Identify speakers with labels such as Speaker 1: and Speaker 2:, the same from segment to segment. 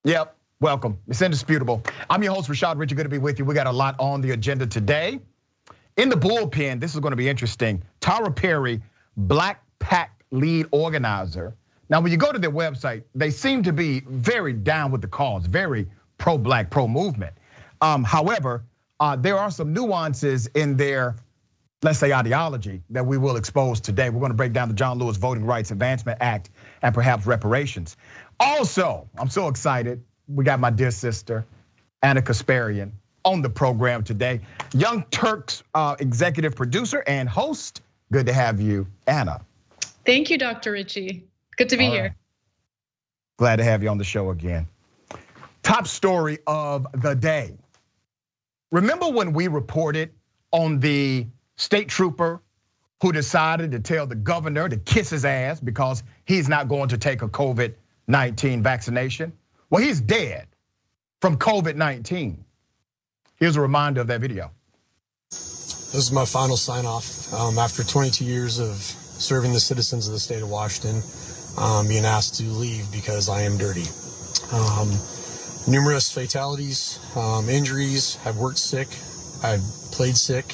Speaker 1: Yep, welcome. It's indisputable. I'm your host, Rashad Richard. Good to be with you. We got a lot on the agenda today. In the bullpen, this is going to be interesting. Tara Perry, Black PAC lead organizer. Now, when you go to their website, they seem to be very down with the cause, very pro-black, pro-movement. However, there are some nuances in their, let's say, ideology that we will expose today. We're going to break down the John Lewis Voting Rights Advancement Act and perhaps reparations. Also, I'm so excited. We got my dear sister, Ana Kasparian, on the program today. Young Turks executive producer and host. Good to have you, Ana.
Speaker 2: Thank you, Dr. Richie. Good to be here.
Speaker 1: Glad to have you on the show again. Top story of the day. Remember when we reported on the state trooper who decided to tell the governor to kiss his ass because he's not going to take a COVID-19 vaccination? Well, he's dead from COVID-19. Here's a reminder of that video.
Speaker 3: This is my final sign off after 22 years of serving the citizens of the state of Washington, being asked to leave because I am dirty. Numerous fatalities, injuries. I've worked sick. I've played sick.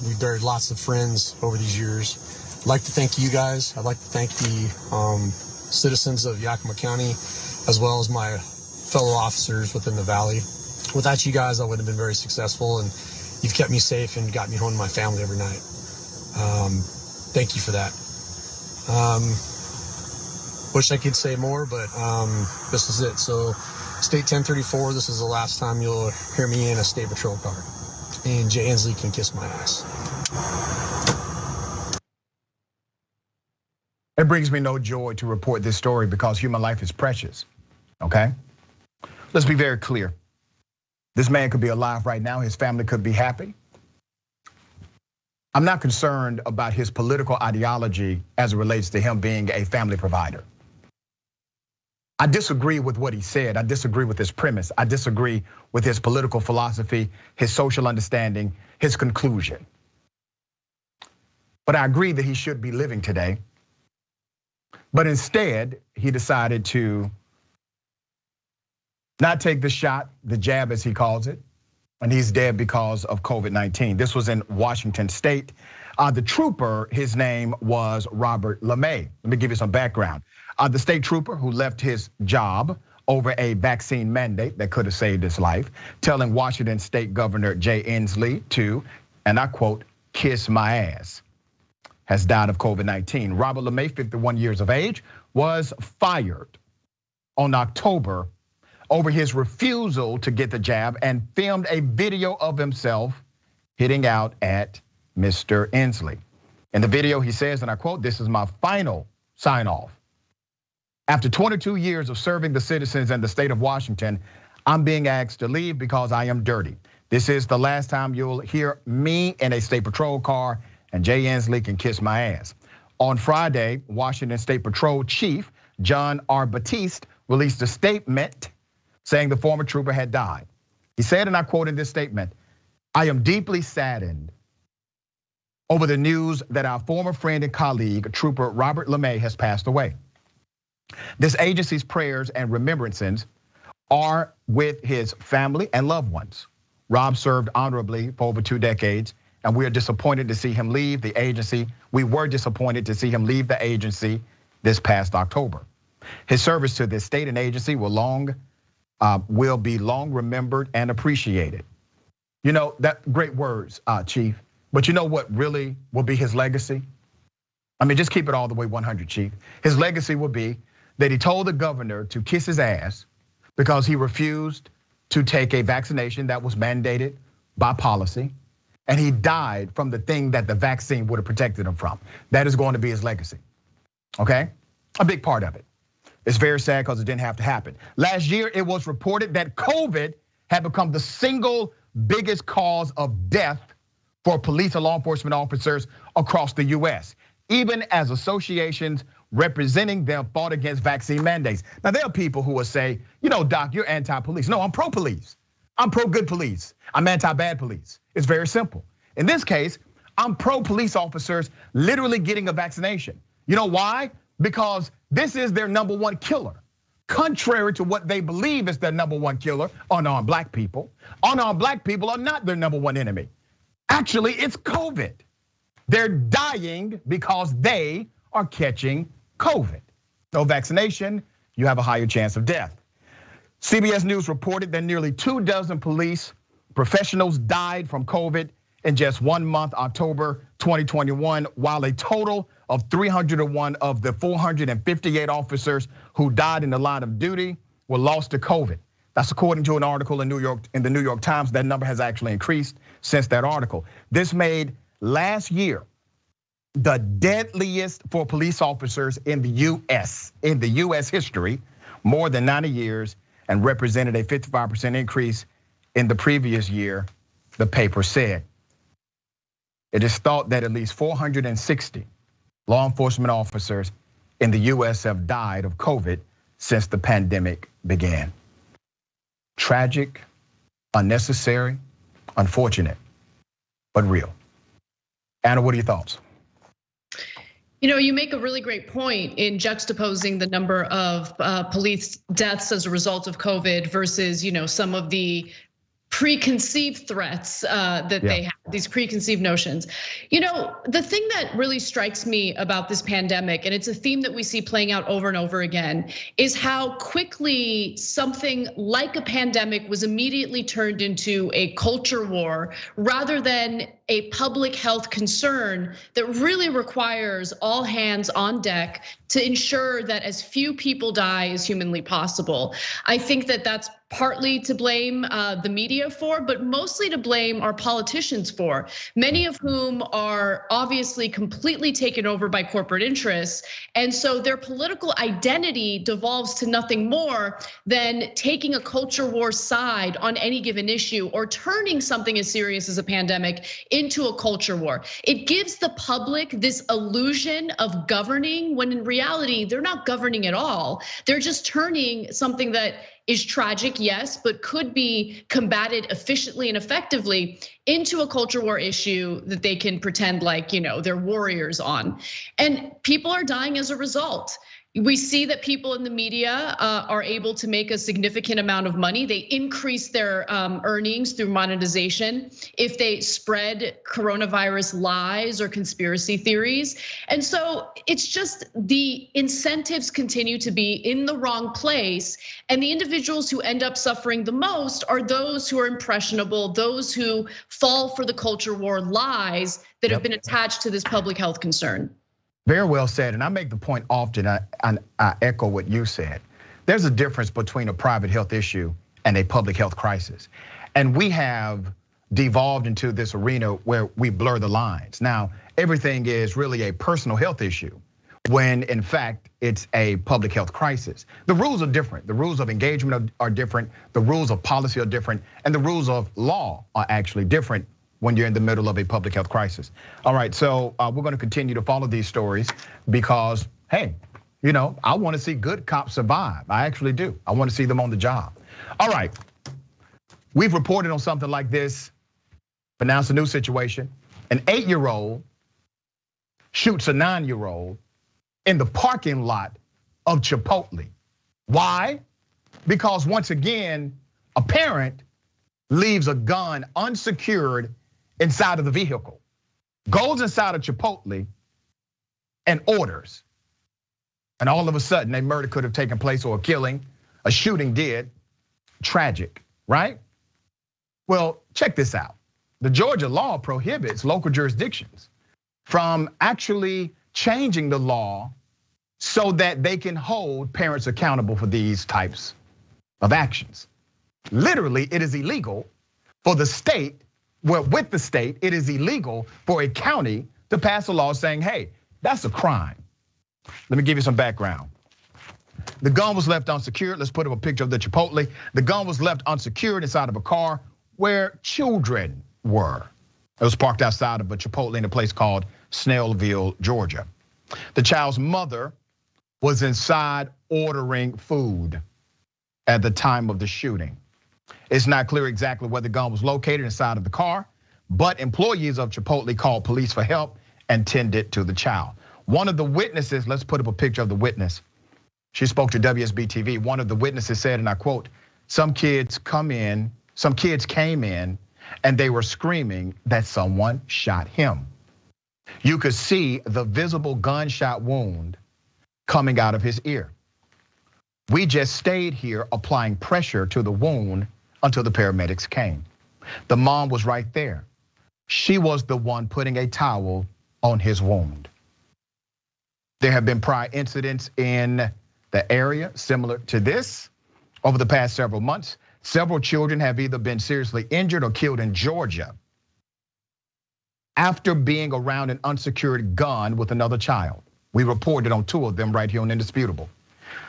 Speaker 3: We've buried lots of friends over these years. I'd like to thank you guys. I'd like to thank the citizens of Yakima County, as well as my fellow officers within the Valley. Without you guys, I wouldn't have been very successful, and you've kept me safe and got me home to my family every night. Thank you for that. Wish I could say more, but this is it. So State 1034, this is the last time you'll hear me in a state patrol car. And Jay Inslee can kiss my ass.
Speaker 1: It brings me no joy to report this story because human life is precious, okay? Let's be very clear. This man could be alive right now. His family could be happy. I'm not concerned about his political ideology as it relates to him being a family provider. I disagree with what he said. I disagree with his premise. I disagree with his political philosophy, his social understanding, his conclusion. But I agree that he should be living today. But instead, he decided to not take the shot, the jab as he calls it, and he's dead because of COVID-19. This was in Washington State. The trooper, his name was Robert LeMay. Let me give you some background. The state trooper who left his job over a vaccine mandate that could have saved his life, telling Washington State Governor Jay Inslee to, and I quote, kiss my ass, has died of COVID-19. Robert LeMay, 51 years of age, was fired on October over his refusal to get the jab and filmed a video of himself hitting out at Mr. Inslee. In the video, he says, and I quote, "This is my final sign off. After 22 years of serving the citizens in the state of Washington, I'm being asked to leave because I am dirty. This is the last time you'll hear me in a state patrol car, and Jay Inslee can kiss my ass." On Friday, Washington State Patrol Chief John R. Batiste released a statement saying the former trooper had died. He said, and I quote in this statement, "I am deeply saddened over the news that our former friend and colleague, Trooper Robert LeMay, has passed away. This agency's prayers and remembrances are with his family and loved ones. Rob served honorably for over 2 decades, and we are disappointed to see him leave the agency. We were disappointed to see him leave the agency this past October. His service to this state and agency will be long remembered and appreciated." You know, that great words, Chief. But you know what really will be his legacy? I mean, just keep it all the way 100, Chief. His legacy will be that he told the governor to kiss his ass because he refused to take a vaccination that was mandated by policy, and he died from the thing that the vaccine would have protected him from. That is going to be his legacy, okay? A big part of it. It's very sad because it didn't have to happen. Last year, it was reported that COVID had become the single biggest cause of death for police and law enforcement officers across the US, even as associations representing them fought against vaccine mandates. Now, there are people who will say, you know, Doc, you're anti-police. No, I'm pro-police. I'm pro-good police. I'm anti-bad police. It's very simple. In this case, I'm pro-police officers literally getting a vaccination. You know why? Because this is their #1 killer. contrary to what they believe is their number one killer, unarmed black people. Unarmed black people are not their number one enemy. Actually, it's COVID. They're dying because they are catching COVID. No vaccination, you have a higher chance of death. CBS News reported that nearly 24 police professionals died from COVID in just 1 month, October 2021, while a total of 301 of the 458 officers who died in the line of duty were lost to COVID. That's according to an article in the New York Times. That number has actually increased since that article. This made last year the deadliest for police officers in the US history, more than 90 years, and represented a 55% increase in the previous year, the paper said. It is thought that at least 460 law enforcement officers in the US have died of COVID since the pandemic began. Tragic, unnecessary, unfortunate, but real. Ana, what are your thoughts?
Speaker 2: You know, you make a really great point in juxtaposing the number of police deaths as a result of COVID versus, some of the preconceived threats that they have, these preconceived notions. The thing that really strikes me about this pandemic, and it's a theme that we see playing out over and over again, is how quickly something like a pandemic was immediately turned into a culture war rather than a public health concern that really requires all hands on deck to ensure that as few people die as humanly possible. I think that that's partly to blame the media for, but mostly to blame our politicians for, many of whom are obviously completely taken over by corporate interests. And so their political identity devolves to nothing more than taking a culture war side on any given issue or turning something as serious as a pandemic into a culture war. It gives the public this illusion of governing when in reality, they're not governing at all. They're just turning something that is tragic, yes, but could be combated efficiently and effectively into a culture war issue that they can pretend like, they're warriors on. And people are dying as a result. We see that people in the media are able to make a significant amount of money. They increase their earnings through monetization if they spread coronavirus lies or conspiracy theories. And so it's just the incentives continue to be in the wrong place. And the individuals who end up suffering the most are those who are impressionable, those who fall for the culture war lies that have been attached to this public health concern.
Speaker 1: Very well said, and I make the point often, and I echo what you said. There's a difference between a private health issue and a public health crisis. And we have devolved into this arena where we blur the lines. Now, everything is really a personal health issue when in fact it's a public health crisis. The rules are different. The rules of engagement are different. The rules of policy are different. And the rules of law are actually different when you're in the middle of a public health crisis. All right, so we're gonna continue to follow these stories because, hey, I wanna see good cops survive. I actually do. I wanna see them on the job. All right, we've reported on something like this, but now it's a new situation. An 8-year-old shoots a 9-year-old in the parking lot of Chipotle. Why? Because once again, a parent leaves a gun unsecured inside of the vehicle, goes inside of Chipotle and orders. And all of a sudden, a murder could have taken place or a killing, a shooting did. Tragic, right? Well, check this out. The Georgia law prohibits local jurisdictions from actually changing the law so that they can hold parents accountable for these types of actions. Literally, it is illegal for the state, with the state, it is illegal for a county to pass a law saying, hey, that's a crime. Let me give you some background. The gun was left unsecured. Let's put up a picture of the Chipotle. The gun was left unsecured inside of a car where children were. It was parked outside of a Chipotle in a place called Snellville, Georgia. The child's mother was inside ordering food at the time of the shooting. It's not clear exactly where the gun was located inside of the car, but employees of Chipotle called police for help and tended to the child. One of the witnesses, let's put up a picture of the witness. She spoke to WSB-TV. One of the witnesses said, and I quote, some kids came in and they were screaming that someone shot him. You could see the visible gunshot wound coming out of his ear. We just stayed here applying pressure to the wound until the paramedics came. The mom was right there. She was the one putting a towel on his wound. There have been prior incidents in the area similar to this. Over the past several months, several children have either been seriously injured or killed in Georgia after being around an unsecured gun with another child. We reported on 2 of them right here on Indisputable.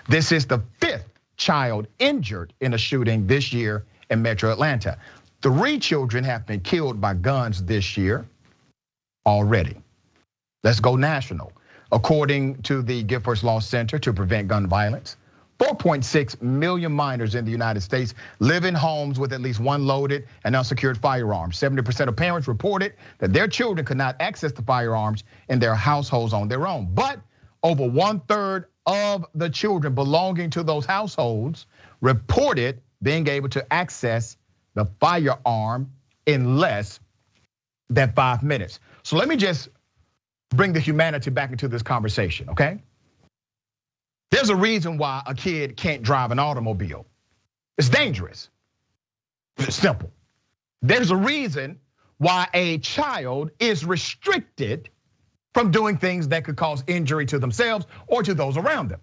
Speaker 1: This is the 5th child injured in a shooting this year in Metro Atlanta. 3 children have been killed by guns this year already. Let's go national. According to the Give First Law Center to Prevent Gun Violence, 4.6 million minors in the United States live in homes with at least one loaded and unsecured firearm. 70% of parents reported that their children could not access the firearms in their households on their own. But over 1/3 of the children belonging to those households reported being able to access the firearm in less than 5 minutes. So let me just bring the humanity back into this conversation, okay? There's a reason why a kid can't drive an automobile. It's dangerous. It's simple. There's a reason why a child is restricted from doing things that could cause injury to themselves or to those around them.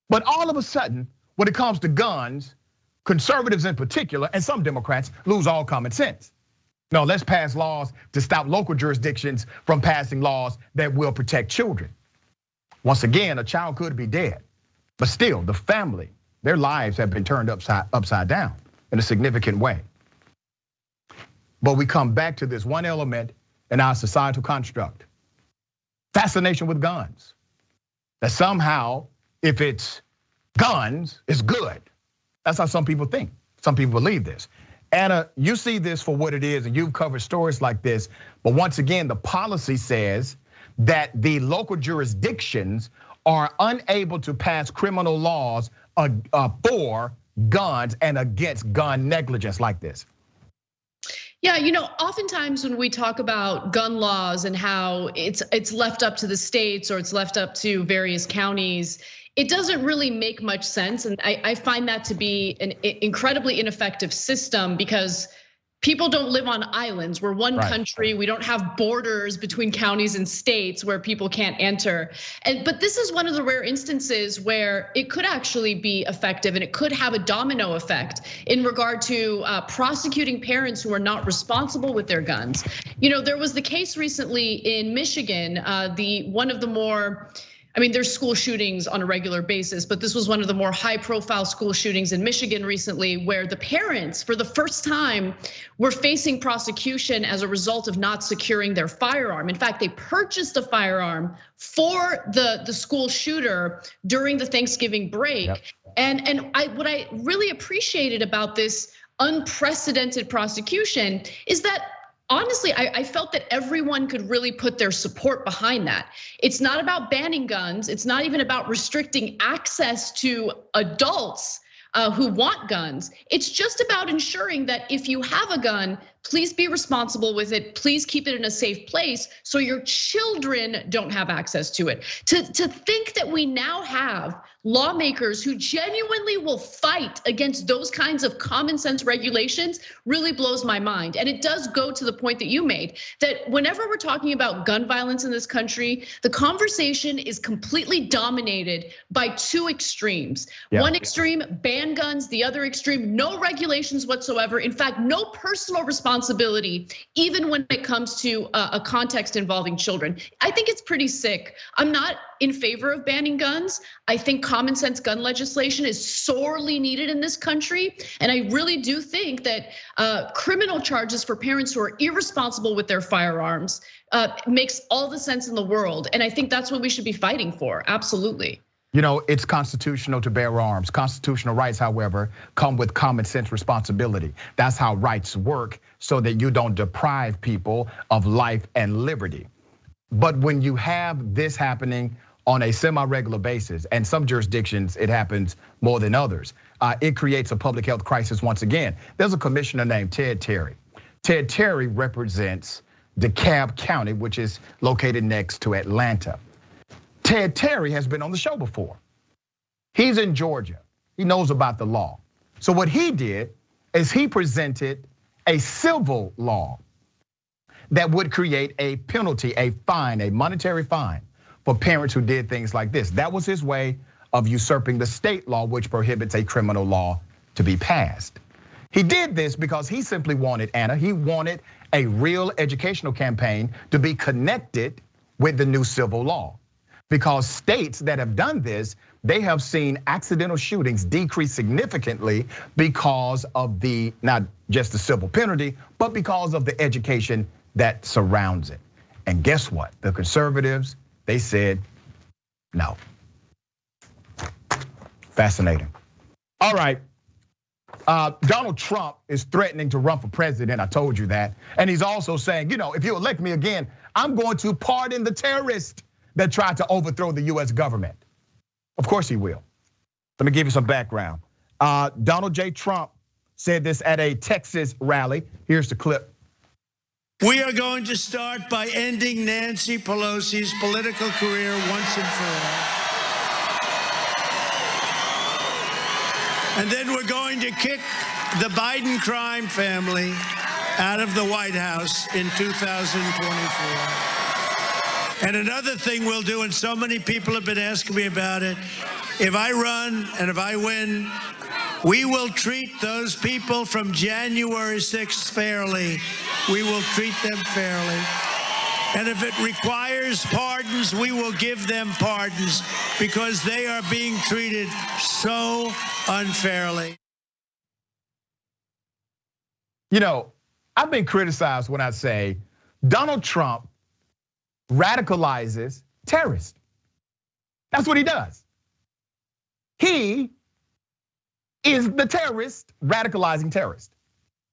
Speaker 1: But all of a sudden, when it comes to guns, conservatives in particular, and some Democrats lose all common sense. No, let's pass laws to stop local jurisdictions from passing laws that will protect children. Once again, a child could be dead, but still the family, their lives have been turned upside down in a significant way. But we come back to this one element in our societal construct: fascination with guns. That somehow, if it's guns, it's good. That's how some people think. Some people believe this. Ana, you see this for what it is, and you've covered stories like this. But once again, the policy says that the local jurisdictions are unable to pass criminal laws for guns and against gun negligence like this.
Speaker 2: Yeah, oftentimes when we talk about gun laws and how it's left up to the states or it's left up to various counties, it doesn't really make much sense. And I find that to be an incredibly ineffective system because people don't live on islands. We're one country. We don't have borders between counties and states where people can't enter. But this is one of the rare instances where it could actually be effective and it could have a domino effect in regard to prosecuting parents who are not responsible with their guns. There was the case recently in Michigan, one of the more, there's school shootings on a regular basis, but this was one of the more high profile school shootings in Michigan recently where the parents, for the first time, were facing prosecution as a result of not securing their firearm. In fact, they purchased a firearm for the school shooter during the Thanksgiving break. Yep. And what I really appreciated about this unprecedented prosecution is that honestly, I felt that everyone could really put their support behind that. It's not about banning guns. It's not even about restricting access to adults who want guns. It's just about ensuring that if you have a gun, please be responsible with it. Please keep it in a safe place so your children don't have access to it. To think that we now have lawmakers who genuinely will fight against those kinds of common sense regulations really blows my mind. And it does go to the point that you made, that whenever we're talking about gun violence in this country, the conversation is completely dominated by 2 extremes. Yeah. One extreme, ban guns, the other extreme, no regulations whatsoever. In fact, no personal responsibility, even when it comes to a context involving children. I think it's pretty sick. I'm not in favor of banning guns. I think common sense gun legislation is sorely needed in this country. And I really do think that criminal charges for parents who are irresponsible with their firearms makes all the sense in the world. And I think that's what we should be fighting for, absolutely.
Speaker 1: It's constitutional to bear arms. Constitutional rights, however, come with common sense responsibility. That's how rights work, so that you don't deprive people of life and liberty. But when you have this happening on a semi-regular basis, and some jurisdictions it happens more than others, it creates a public health crisis once again. There's a commissioner named Ted Terry. Ted Terry represents DeKalb County, which is located next to Atlanta. Ted Terry has been on the show before. He's in Georgia. He knows about the law. So what he did is he presented a civil law that would create a penalty, a fine, a monetary fine for parents who did things like this. That was his way of usurping the state law, which prohibits a criminal law to be passed. He did this because he simply wanted, Anna, he wanted a real educational campaign to be connected with the new civil law. Because states that have done this, they have seen accidental shootings decrease significantly because of not just the civil penalty, but because of the education that surrounds it. And guess what? The conservatives, they said no. Fascinating. All right. Donald Trump is threatening to run for president. I told you that. And he's also saying, if you elect me again, I'm going to pardon the terrorists that tried to overthrow the US government. Of course he will. Let me give you some background. Donald J. Trump said this at a Texas rally. Here's the clip.
Speaker 4: We are going to start by ending Nancy Pelosi's political career once and for all. And then we're going to kick the Biden crime family out of the White House in 2024. And another thing we'll do, and so many people have been asking me about it, if I run and if I win, we will treat those people from January 6th fairly. We will treat them fairly. And if it requires pardons, we will give them pardons because they are being treated so unfairly.
Speaker 1: I've been criticized when I say Donald Trump radicalizes terrorists. That's what he does. He is the terrorist radicalizing terrorists.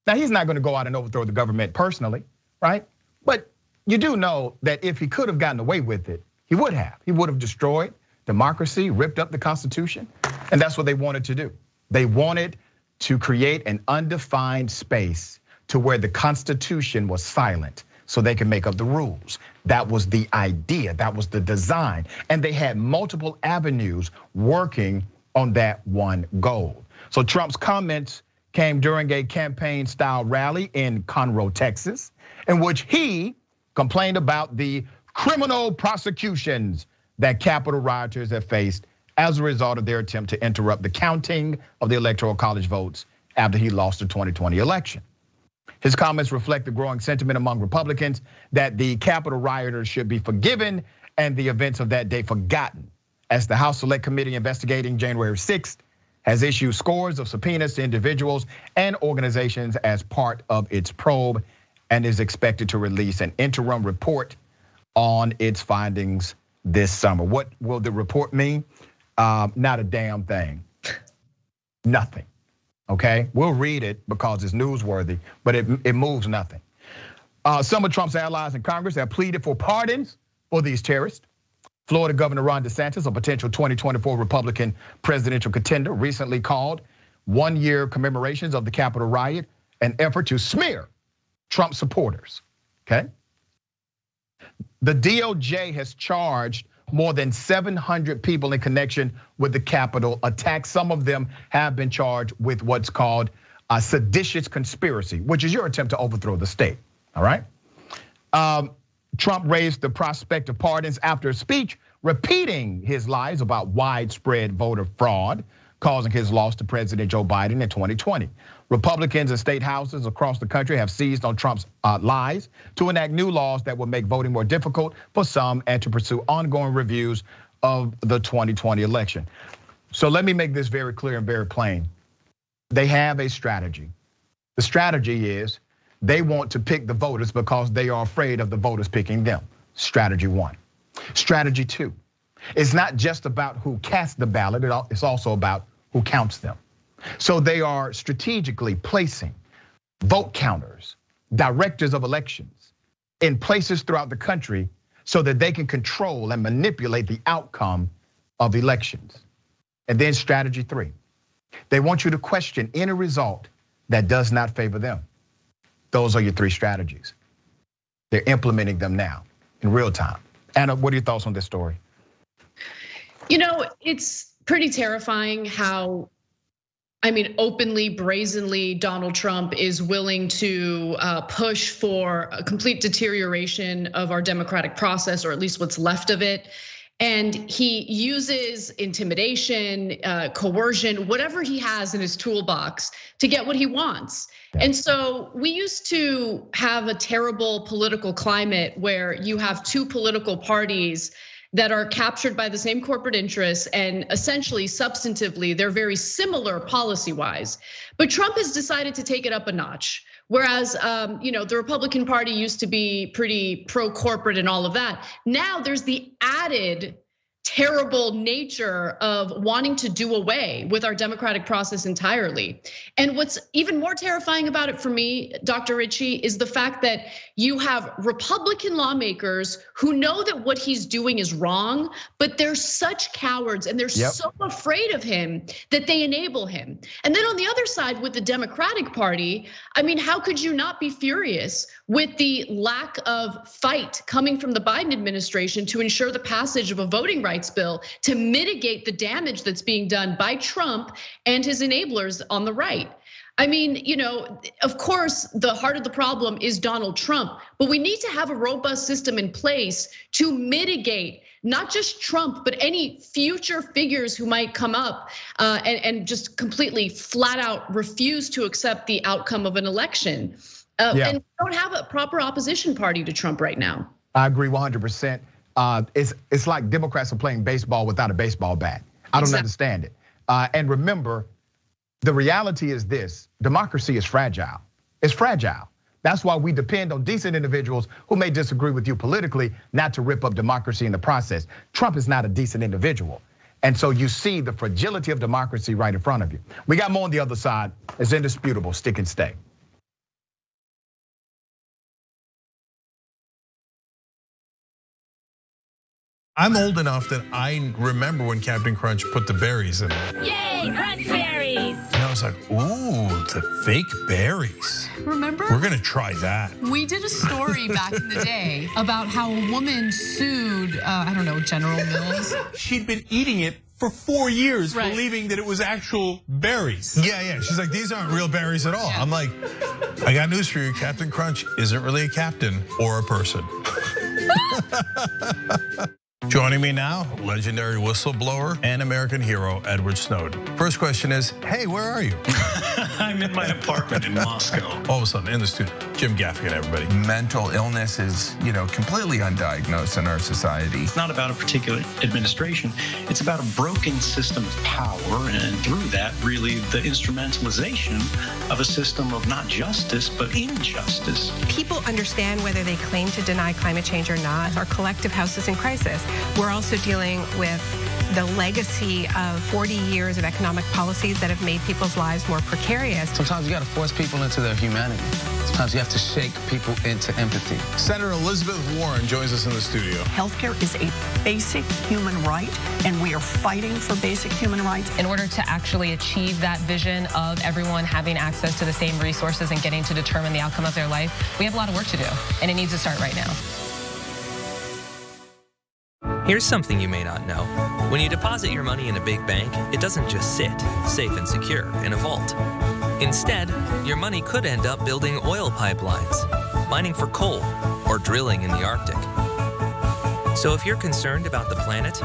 Speaker 1: Now, he's not going to go out and overthrow the government personally, right? But you do know that if he could have gotten away with it, he would have. He would have destroyed democracy, ripped up the Constitution, and that's what they wanted to do. They wanted to create an undefined space to where the Constitution was silent so they could make up the rules. That was the idea, that was the design. And they had multiple avenues working on that one goal. So Trump's comments came during a campaign-style rally in Conroe, Texas, in which he complained about the criminal prosecutions that Capitol rioters have faced as a result of their attempt to interrupt the counting of the Electoral College votes after he lost the 2020 election. His comments reflect the growing sentiment among Republicans that the Capitol rioters should be forgiven and the events of that day forgotten, as the House Select Committee investigating January 6th has issued scores of subpoenas to individuals and organizations as part of its probe and is expected to release an interim report on its findings this summer. What will the report mean? Not a damn thing. Nothing. Okay, we'll read it because it's newsworthy, but it moves nothing. Some of Trump's allies in Congress have pleaded for pardons for these terrorists. Florida Governor Ron DeSantis, a potential 2024 Republican presidential contender, recently called 1-year commemorations of the Capitol riot an effort to smear Trump supporters, okay? The DOJ has charged more than 700 people in connection with the Capitol attack. Some of them have been charged with what's called a seditious conspiracy, which is your attempt to overthrow the state, all right? Trump raised the prospect of pardons after a speech repeating his lies about widespread voter fraud, causing his loss to President Joe Biden in 2020. Republicans in state houses across the country have seized on Trump's lies to enact new laws that will make voting more difficult for some and to pursue ongoing reviews of the 2020 election. So let me make this very clear and very plain. They have a strategy. The strategy is they want to pick the voters because they are afraid of the voters picking them. Strategy one. Strategy two, it's not just about who casts the ballot, it's also about who counts them. So they are strategically placing vote counters, directors of elections in places throughout the country so that they can control and manipulate the outcome of elections. And then strategy 3, they want you to question any result that does not favor them. Those are your 3 strategies. They're implementing them now in real time. Anna, what are your thoughts on this story?
Speaker 2: You know, it's pretty terrifying how, openly, brazenly, Donald Trump is willing to push for a complete deterioration of our democratic process, or at least what's left of it. And he uses intimidation, coercion, whatever he has in his toolbox to get what he wants. And so we used to have a terrible political climate where you have 2 political parties that are captured by the same corporate interests, and essentially, substantively, they're very similar policy-wise. But Trump has decided to take it up a notch. Whereas, the Republican Party used to be pretty pro-corporate and all of that. Now there's the added terrible nature of wanting to do away with our democratic process entirely. And what's even more terrifying about it for me, Dr. Ritchie, is the fact that you have Republican lawmakers who know that what he's doing is wrong, but they're such cowards and they're so afraid of him that they enable him. And then on the other side with the Democratic Party, how could you not be furious with the lack of fight coming from the Biden administration to ensure the passage of a voting rights bill to mitigate the damage that's being done by Trump and his enablers on the right? Of course, the heart of the problem is Donald Trump, but we need to have a robust system in place to mitigate not just Trump, but any future figures who might come up and just completely flat out refuse to accept the outcome of an election. And we don't have a proper opposition party to Trump right now.
Speaker 1: I agree 100%. It's like Democrats are playing baseball without a baseball bat. I don't understand it. And remember, the reality is this: democracy is fragile. It's fragile. That's why we depend on decent individuals who may disagree with you politically, not to rip up democracy in the process. Trump is not a decent individual. And so you see the fragility of democracy right in front of you. We got more on the other side. It's indisputable. Stick and stay.
Speaker 5: I'm old enough that I remember when Captain Crunch put the berries in it.
Speaker 6: Yay, crunch berries!
Speaker 5: And I was like, ooh, the fake berries.
Speaker 7: Remember?
Speaker 5: We're gonna try that.
Speaker 7: We did a story back in the day about how a woman sued, General Mills.
Speaker 5: She'd been eating it for 4 years, believing that it was actual berries. Yeah. She's like, these aren't real berries at all. Yeah. I'm like, I got news for you. Captain Crunch isn't really a captain or a person. Joining me now, legendary whistleblower and American hero, Edward Snowden. First question is, hey, where are you?
Speaker 8: I'm in my apartment in Moscow.
Speaker 5: All of a sudden, in the studio, Jim Gaffigan, everybody.
Speaker 9: Mental illness is, completely undiagnosed in our society.
Speaker 8: It's not about a particular administration. It's about a broken system of power, and through that, really, the instrumentalization of a system of not justice, but injustice.
Speaker 10: People understand whether they claim to deny climate change or not. Our collective house is in crisis. We're also dealing with the legacy of 40 years of economic policies that have made people's lives more precarious.
Speaker 11: Sometimes you got to force people into their humanity. Sometimes you have to shake people into empathy.
Speaker 5: Senator Elizabeth Warren joins us in the studio.
Speaker 12: Healthcare is a basic human right, and we are fighting for basic human rights.
Speaker 13: In order to actually achieve that vision of everyone having access to the same resources and getting to determine the outcome of their life, we have a lot of work to do, and it needs to start right now.
Speaker 14: Here's something you may not know. When you deposit your money in a big bank, it doesn't just sit, safe and secure, in a vault. Instead, your money could end up building oil pipelines, mining for coal, or drilling in the Arctic. So if you're concerned about the planet,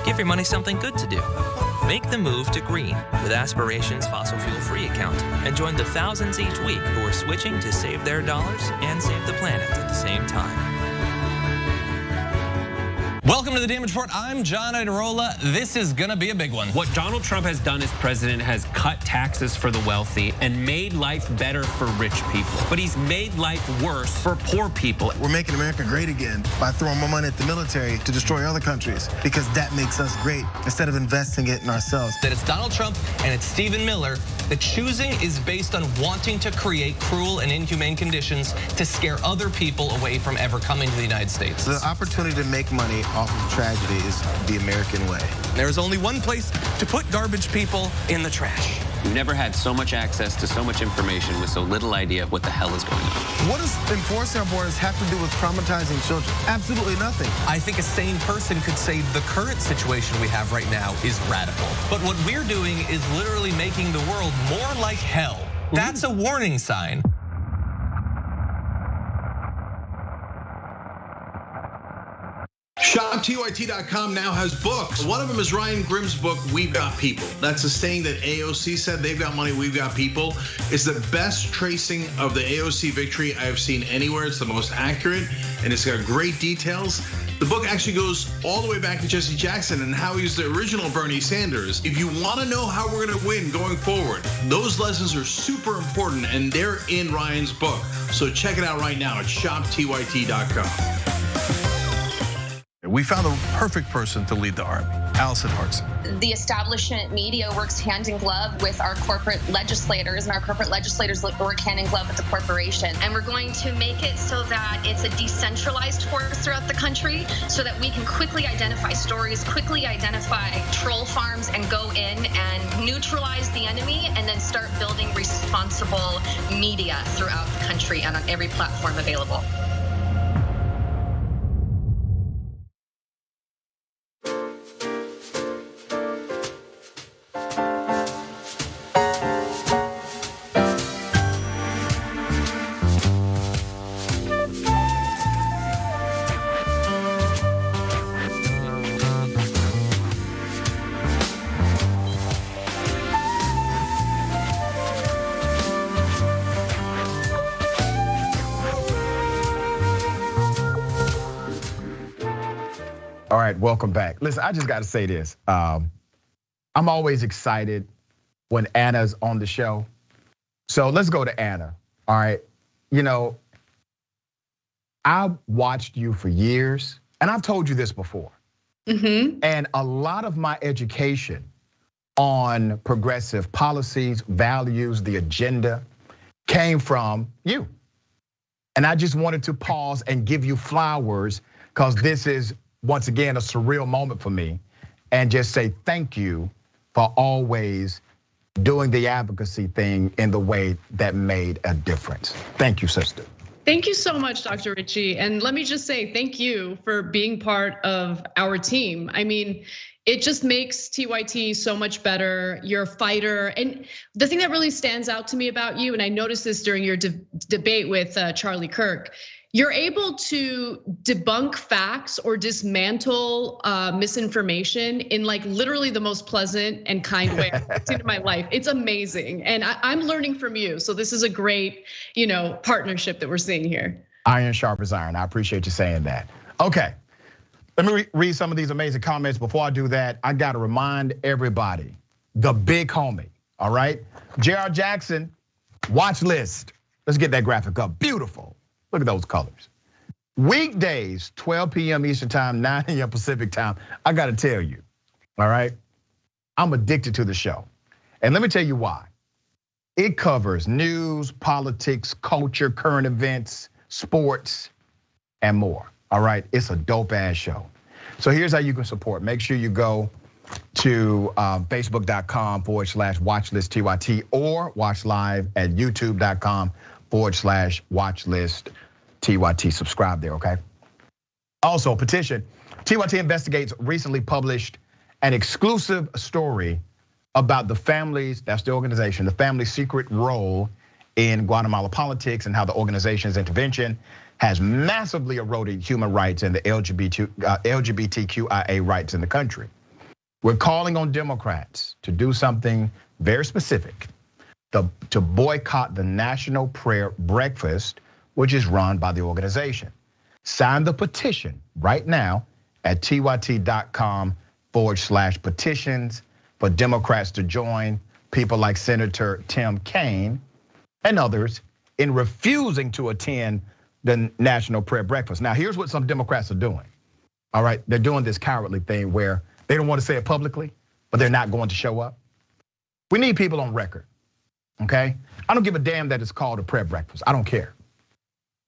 Speaker 14: give your money something good to do. Make the move to green with Aspiration's fossil fuel-free account and join the thousands each week who are switching to save their dollars and save the planet at the same time.
Speaker 15: Welcome to the Damage Report. I'm John Idarola. This is gonna be a big one.
Speaker 16: What Donald Trump has done as president has cut taxes for the wealthy and made life better for rich people. But he's made life worse for poor people.
Speaker 17: We're making America great again by throwing more money at the military to destroy other countries because that makes us great instead of investing it in ourselves.
Speaker 15: That it's Donald Trump and it's Stephen Miller. The choosing is based on wanting to create cruel and inhumane conditions to scare other people away from ever coming to the United States.
Speaker 17: The opportunity to make money off of tragedy is the American way.
Speaker 15: There's only one place to put garbage people: in the trash.
Speaker 16: We've never had so much access to so much information with so little idea of what the hell is going on.
Speaker 17: What does enforcing our borders have to do with traumatizing children? Absolutely nothing.
Speaker 15: I think a sane person could say the current situation we have right now is radical. But what we're doing is literally making the world more like hell. That's a warning sign.
Speaker 18: ShopTYT.com now has books. One of them is Ryan Grimm's book, We've Got People. That's a saying that AOC said, they've got money, we've got people. It's the best tracing of the AOC victory I have seen anywhere. It's the most accurate, and it's got great details. The book actually goes all the way back to Jesse Jackson and how he was the original Bernie Sanders. If you want to know how we're going to win going forward, those lessons are super important, and they're in Ryan's book. So check it out right now at ShopTYT.com.
Speaker 5: We found the perfect person to lead the army, Allison Hartson.
Speaker 19: The establishment media works hand in glove with our corporate legislators, and our corporate legislators work hand in glove with the corporation. And we're going to make it so that it's a decentralized force throughout the country so that we can quickly identify stories, quickly identify troll farms, and go in and neutralize the enemy, and then start building responsible media throughout the country and on every platform available.
Speaker 1: All right, welcome back. Listen, I just got to say this. I'm always excited when Anna's on the show. So let's go to Ana. All right, you know, I've watched you for years, and I've told you this before. And a lot of my education on progressive policies, values, the agenda came from you. And I just wanted to pause and give you flowers because this is, once again, a surreal moment for me, and just say thank you for always doing the advocacy thing in the way that made a difference. Thank you, sister.
Speaker 2: Thank you so much, Dr. Ritchie. And let me just say thank you for being part of our team. I mean, it just makes TYT so much better. You're a fighter. And the thing that really stands out to me about you, and I noticed this during your debate with Charlie Kirk, you're able to debunk facts or dismantle misinformation in like literally the most pleasant and kind way I've seen in my life. It's amazing, and I'm learning from you. So this is a great, partnership that we're seeing here.
Speaker 1: Iron sharpens iron. I appreciate you saying that. Okay, let me read some of these amazing comments. Before I do that, I got to remind everybody, the big homie. All right, J.R. Jackson, watch list. Let's get that graphic up. Beautiful. Look at those colors. Weekdays, 12 p.m. Eastern time, 9 a.m. Pacific time. I gotta tell you, all right? I'm addicted to the show. And let me tell you why. It covers news, politics, culture, current events, sports, and more, all right? It's a dope ass show. So here's how you can support. Make sure you go to facebook.com/watchlistTYT or watch live at youtube.com/watchlistTYT. Subscribe there, okay? Also, Petition. TYT Investigates recently published an exclusive story about the families, that's the organization, the family's secret role in Guatemala politics and how the organization's intervention has massively eroded human rights and the LGBTQIA rights in the country. We're calling on Democrats to do something very specific, to boycott the National Prayer Breakfast, which is run by the organization. Sign the petition right now at tyt.com/petitions for Democrats to join people like Senator Tim Kaine and others in refusing to attend the National Prayer Breakfast. Now, here's what some Democrats are doing. All right, they're doing this cowardly thing where they don't want to say it publicly, but they're not going to show up. We need people on record, okay? I don't give a damn that it's called a prayer breakfast. I don't care.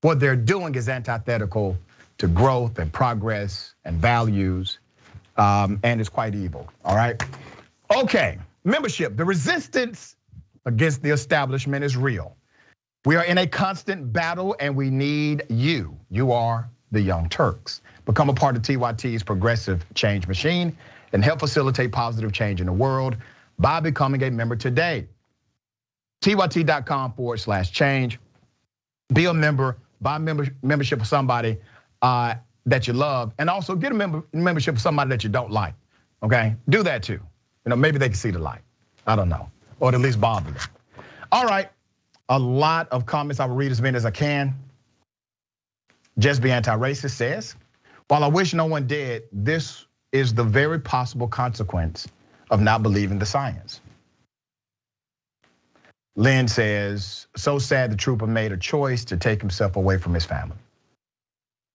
Speaker 1: What they're doing is antithetical to growth and progress and values, and it's quite evil, all right? Okay, membership. The resistance against the establishment is real. We are in a constant battle and we need you. You are the Young Turks. Become a part of TYT's progressive change machine and help facilitate positive change in the world by becoming a member today. tyt.com/change. Be a member, buy membership of somebody that you love, and also get a membership of somebody that you don't like, okay? Do that too. Maybe they can see the light. I don't know, or at least bother them. All right, a lot of comments. I will read as many as I can. Just Be Anti-Racist says, while I wish no one did, this is the very possible consequence of not believing the science. Lynn says, so sad the trooper made a choice to take himself away from his family.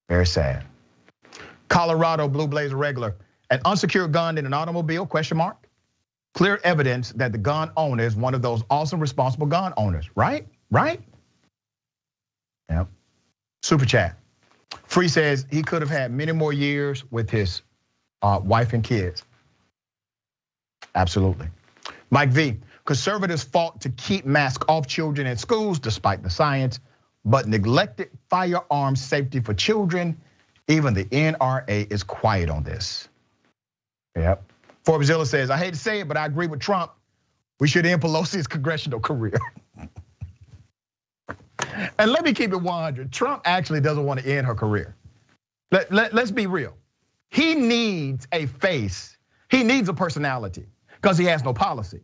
Speaker 1: Very sad. Colorado Blue Blazer regular, an unsecured gun in an automobile, question mark? Clear evidence that the gun owner is one of those awesome responsible gun owners, right? Right? Yep. Super chat. Free says he could have had many more years with his wife and kids. Absolutely. Mike V, conservatives fought to keep masks off children in schools despite the science, but neglected firearms safety for children. Even the NRA is quiet on this. Yep. Forbesilla says, I hate to say it, but I agree with Trump. We should end Pelosi's congressional career. And let me keep it 100. Trump actually doesn't want to end her career. Let's be real. He needs a face. He needs a personality because he has no policy.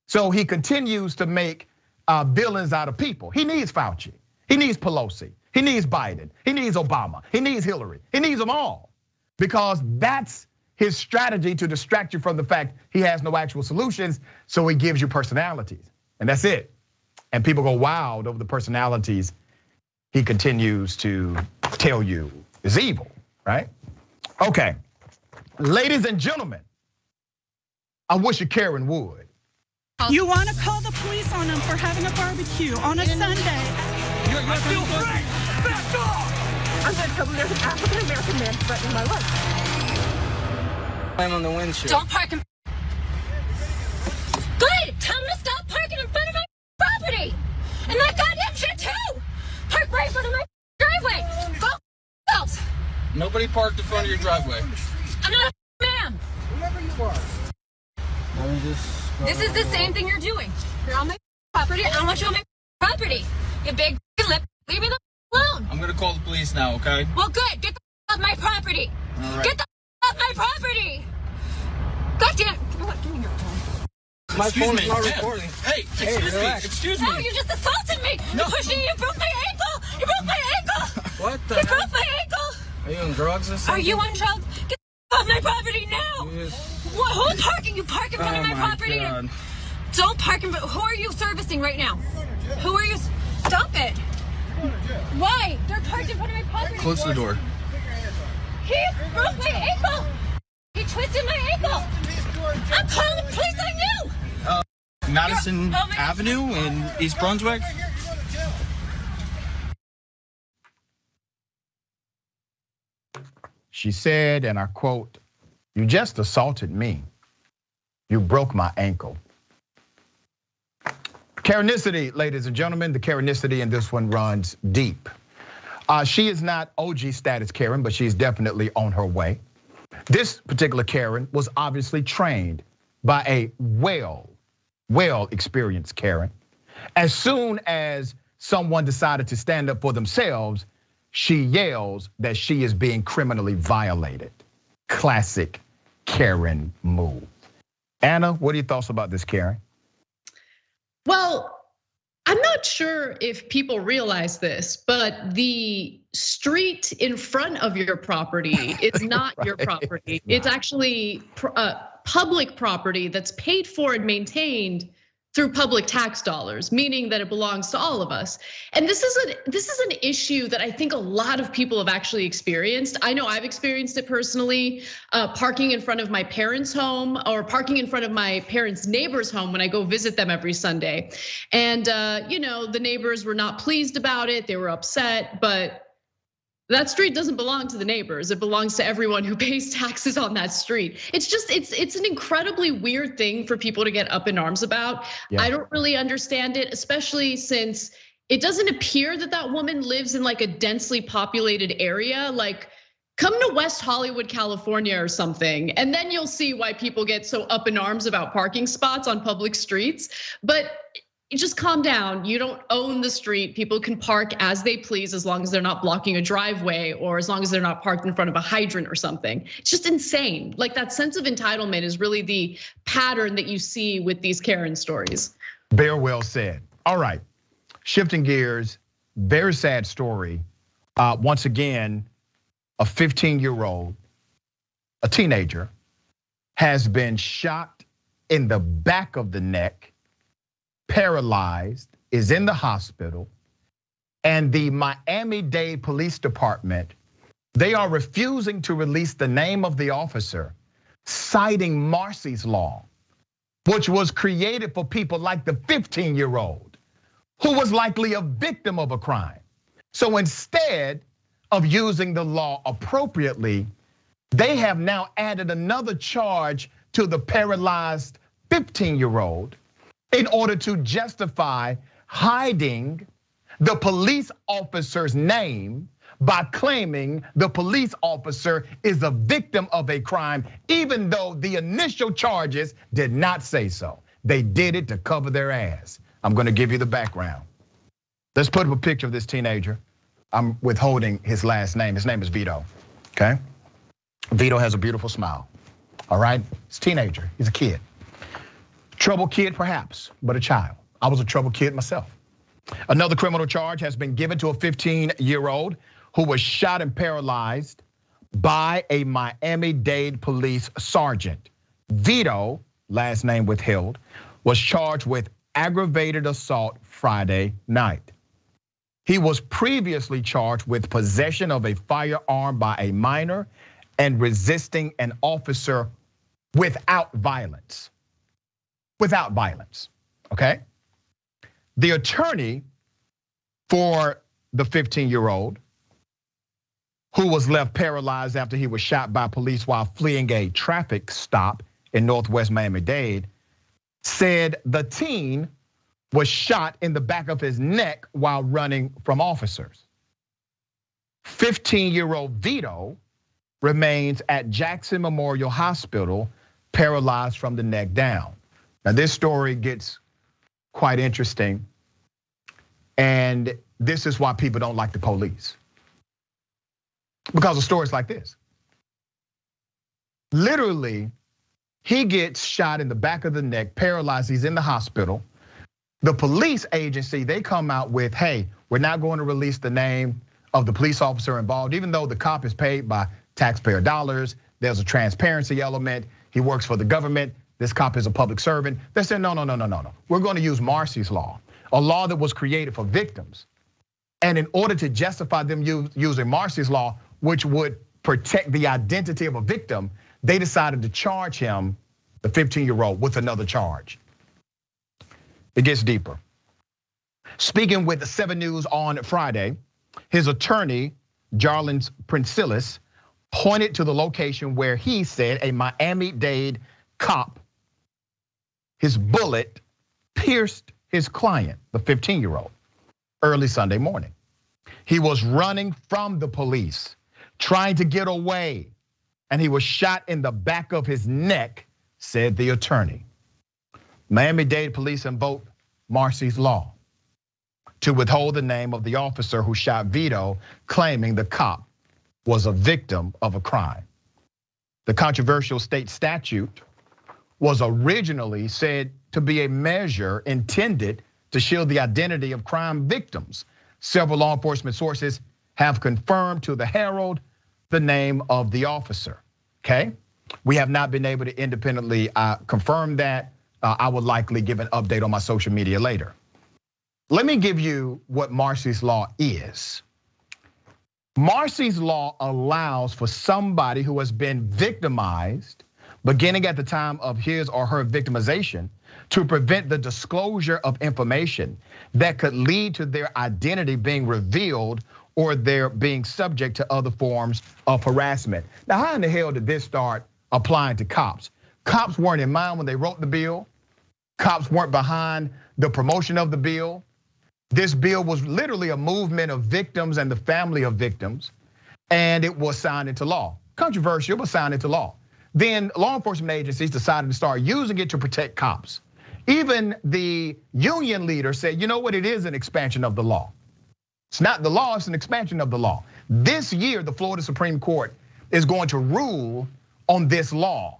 Speaker 1: So he continues to make villains out of people. He needs Fauci. He needs Pelosi. He needs Biden. He needs Obama. He needs Hillary. He needs them all because that's his strategy to distract you from the fact he has no actual solutions. So he gives you personalities, and that's it. And people go wild over the personalities he continues to tell you is evil, right? Okay, ladies and gentlemen, I wish a Karen would.
Speaker 12: You want to call the police on them for having a barbecue on a Sunday?
Speaker 20: I feel free. Back off! I'm going to tell them there's an African-American man threatening my life.
Speaker 21: I'm on the windshield.
Speaker 6: Don't park him. Good! Tell him to stop parking in front of my property! And that goddamn shit too! Park right in front of my driveway! Go else!
Speaker 21: Nobody parked in front of your driveway.
Speaker 6: I'm not a man!
Speaker 21: Whoever you are. Let me just...
Speaker 6: This is the same thing you're doing. You're on my property. I don't want you on my property. You big lip. Leave me the alone.
Speaker 21: I'm gonna call the police now, okay?
Speaker 6: Well, good. Get the off my property.
Speaker 21: All right.
Speaker 6: Get the off my property. God damn. You know what? Give me your phone.
Speaker 21: My phone is not recording. Hey, excuse me.
Speaker 6: No, you just assaulted me.
Speaker 21: No.
Speaker 6: You're pushing me. You broke my ankle. You broke my ankle.
Speaker 21: What the
Speaker 6: You
Speaker 21: hell?
Speaker 6: broke my ankle.
Speaker 21: Are you on drugs or something?
Speaker 6: Are you on drugs? Get the off my property now.
Speaker 21: Yes.
Speaker 6: What? Who's parking? You park in front of my property.
Speaker 21: God.
Speaker 6: Don't park in. Who are you servicing right now? Who are you? Stop it. Why? They're parked in front of my property.
Speaker 21: Close the door.
Speaker 6: He broke my ankle. He twisted my ankle. I'm calling the police on you.
Speaker 21: Madison Avenue in East Brunswick.
Speaker 1: She said, and I quote, "You just assaulted me. You broke my ankle." Karenicity, ladies and gentlemen, the Karenicity in this one runs deep. She is not OG status Karen, but she's definitely on her way. This particular Karen was obviously trained by a well experienced Karen. As soon as someone decided to stand up for themselves, she yells that she is being criminally violated. Classic Karen move. Ana, what are your thoughts about this, Karen?
Speaker 2: Well, I'm not not sure if people realize this, but the street in front of your property is not your property. It's actually public property that's paid for and maintained through public tax dollars, meaning that it belongs to all of us. And this is an issue that I think a lot of people have actually experienced. I know I've experienced it personally, parking in front of my parents' home or parking in front of my parents' neighbor's home when I go visit them every Sunday. And the neighbors were not pleased about it, they were upset, but that street doesn't belong to the neighbors. It belongs to everyone who pays taxes on that street. It's an incredibly weird thing for people to get up in arms about. Yeah. I don't really understand it, especially since it doesn't appear that that woman lives in like a densely populated area. Like, come to West Hollywood, California or something, and then you'll see why people get so up in arms about parking spots on public streets. But just calm down. You don't own the street. People can park as they please as long as they're not blocking a driveway or as long as they're not parked in front of a hydrant or something. It's just insane. Like, that sense of entitlement is really the pattern that you see with these Karen stories.
Speaker 1: Very well said. All right, shifting gears, very sad story. Once again, a 15-year-old, a teenager, has been shot in the back of the neck, paralyzed, is in the hospital, and the Miami-Dade Police Department, they are refusing to release the name of the officer, citing Marsy's Law, which was created for people like the 15-year-old who was likely a victim of a crime. So instead of using the law appropriately, they have now added another charge to the paralyzed 15-year-old in order to justify hiding the police officer's name by claiming the police officer is a victim of a crime, even though the initial charges did not say so. They did it to cover their ass. I'm gonna give you the background. Let's put up a picture of this teenager. I'm withholding his last name. His name is Vito, okay? Vito has a beautiful smile, all right? He's a teenager, he's a kid. Trouble kid perhaps, but a child. I was a trouble kid myself. Another criminal charge has been given to a 15-year-old who was shot and paralyzed by a Miami-Dade police sergeant. Vito, last name withheld, was charged with aggravated assault Friday night. He was previously charged with possession of a firearm by a minor and resisting an officer without violence. Without violence, okay? The attorney for the 15-year-old who was left paralyzed after he was shot by police while fleeing a traffic stop in Northwest Miami-Dade said the teen was shot in the back of his neck while running from officers. 15-year-old Vito remains at Jackson Memorial Hospital, paralyzed from the neck down. Now, this story gets quite interesting, and this is why people don't like the police. Because of stories like this. Literally, he gets shot in the back of the neck, paralyzed, he's in the hospital. The police agency, they come out with, hey, we're not going to release the name of the police officer involved, even though the cop is paid by taxpayer dollars, there's a transparency element, he works for the government. This cop is a public servant. They said, no. We're going to use Marsy's Law, a law that was created for victims. And in order to justify them using Marsy's Law, which would protect the identity of a victim, they decided to charge him, the 15-year-old, with another charge. It gets deeper. Speaking with 7 News on Friday, his attorney, Jarlins Princilis, pointed to the location where he said a Miami-Dade cop, his bullet pierced his client, the 15-year-old, early Sunday morning. He was running from the police, trying to get away, and he was shot in the back of his neck, said the attorney. Miami-Dade police invoked Marsy's Law to withhold the name of the officer who shot Vito, claiming the cop was a victim of a crime. The controversial state statute was originally said to be a measure intended to shield the identity of crime victims. Several law enforcement sources have confirmed to the Herald the name of the officer, okay? We have not been able to independently confirm that. I will likely give an update on my social media later. Let me give you what Marsy's Law is. Marsy's Law allows for somebody who has been victimized, beginning at the time of his or her victimization, to prevent the disclosure of information that could lead to their identity being revealed or their being subject to other forms of harassment. Now, how in the hell did this start applying to cops? Cops weren't in mind when they wrote the bill. Cops weren't behind the promotion of the bill. This bill was literally a movement of victims and the family of victims, and it was signed into law. Controversial, but signed into law. Then law enforcement agencies decided to start using it to protect cops. Even the union leader said, you know what, it is an expansion of the law. It's not the law, it's an expansion of the law. This year, the Florida Supreme Court is going to rule on this law.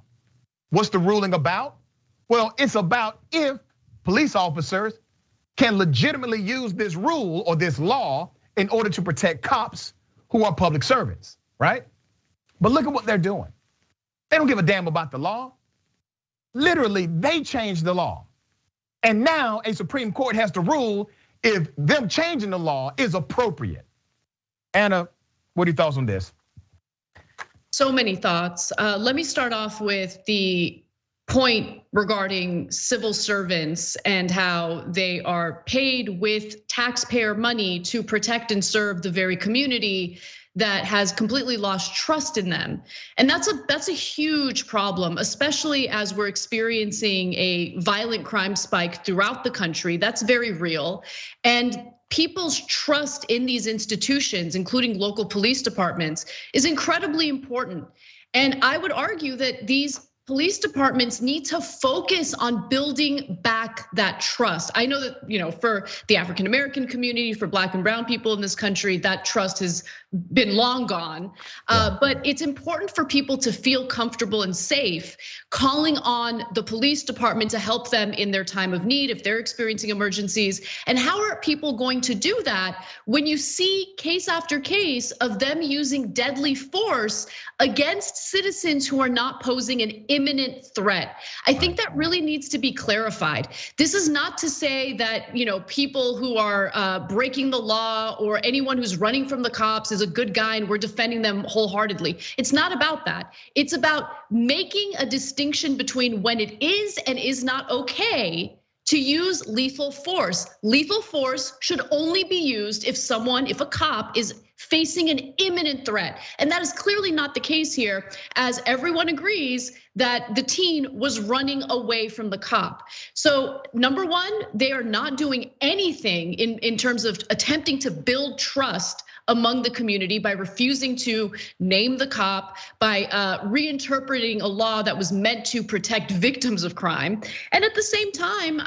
Speaker 1: What's the ruling about? Well, it's about if police officers can legitimately use this rule or this law in order to protect cops who are public servants, right? But look at what they're doing. They don't give a damn about the law. Literally, they changed the law. And now a Supreme Court has to rule if them changing the law is appropriate. Ana, what are your thoughts on this?
Speaker 2: So many thoughts. Let me start off with the point regarding civil servants and how they are paid with taxpayer money to protect and serve the very community that has completely lost trust in them. And that's a huge problem, especially as we're experiencing a violent crime spike throughout the country. That's very real. And people's trust in these institutions, including local police departments, is incredibly important. And I would argue that these police departments need to focus on building back that trust. I know that, for the African American community, for Black and brown people in this country, that trust has been long gone. But it's important for people to feel comfortable and safe calling on the police department to help them in their time of need if they're experiencing emergencies. And how are people going to do that when you see case after case of them using deadly force against citizens who are not posing an imminent threat? I think that really needs to be clarified. This is not to say that people who are breaking the law or anyone who's running from the cops is a good guy and we're defending them wholeheartedly. It's not about that. It's about making a distinction between when it is and is not okay to use lethal force. Lethal force should only be used if a cop is facing an imminent threat. And that is clearly not the case here, as everyone agrees that the teen was running away from the cop. So number one, they are not doing anything in terms of attempting to build trust among the community by refusing to name the cop, by reinterpreting a law that was meant to protect victims of crime. And at the same time,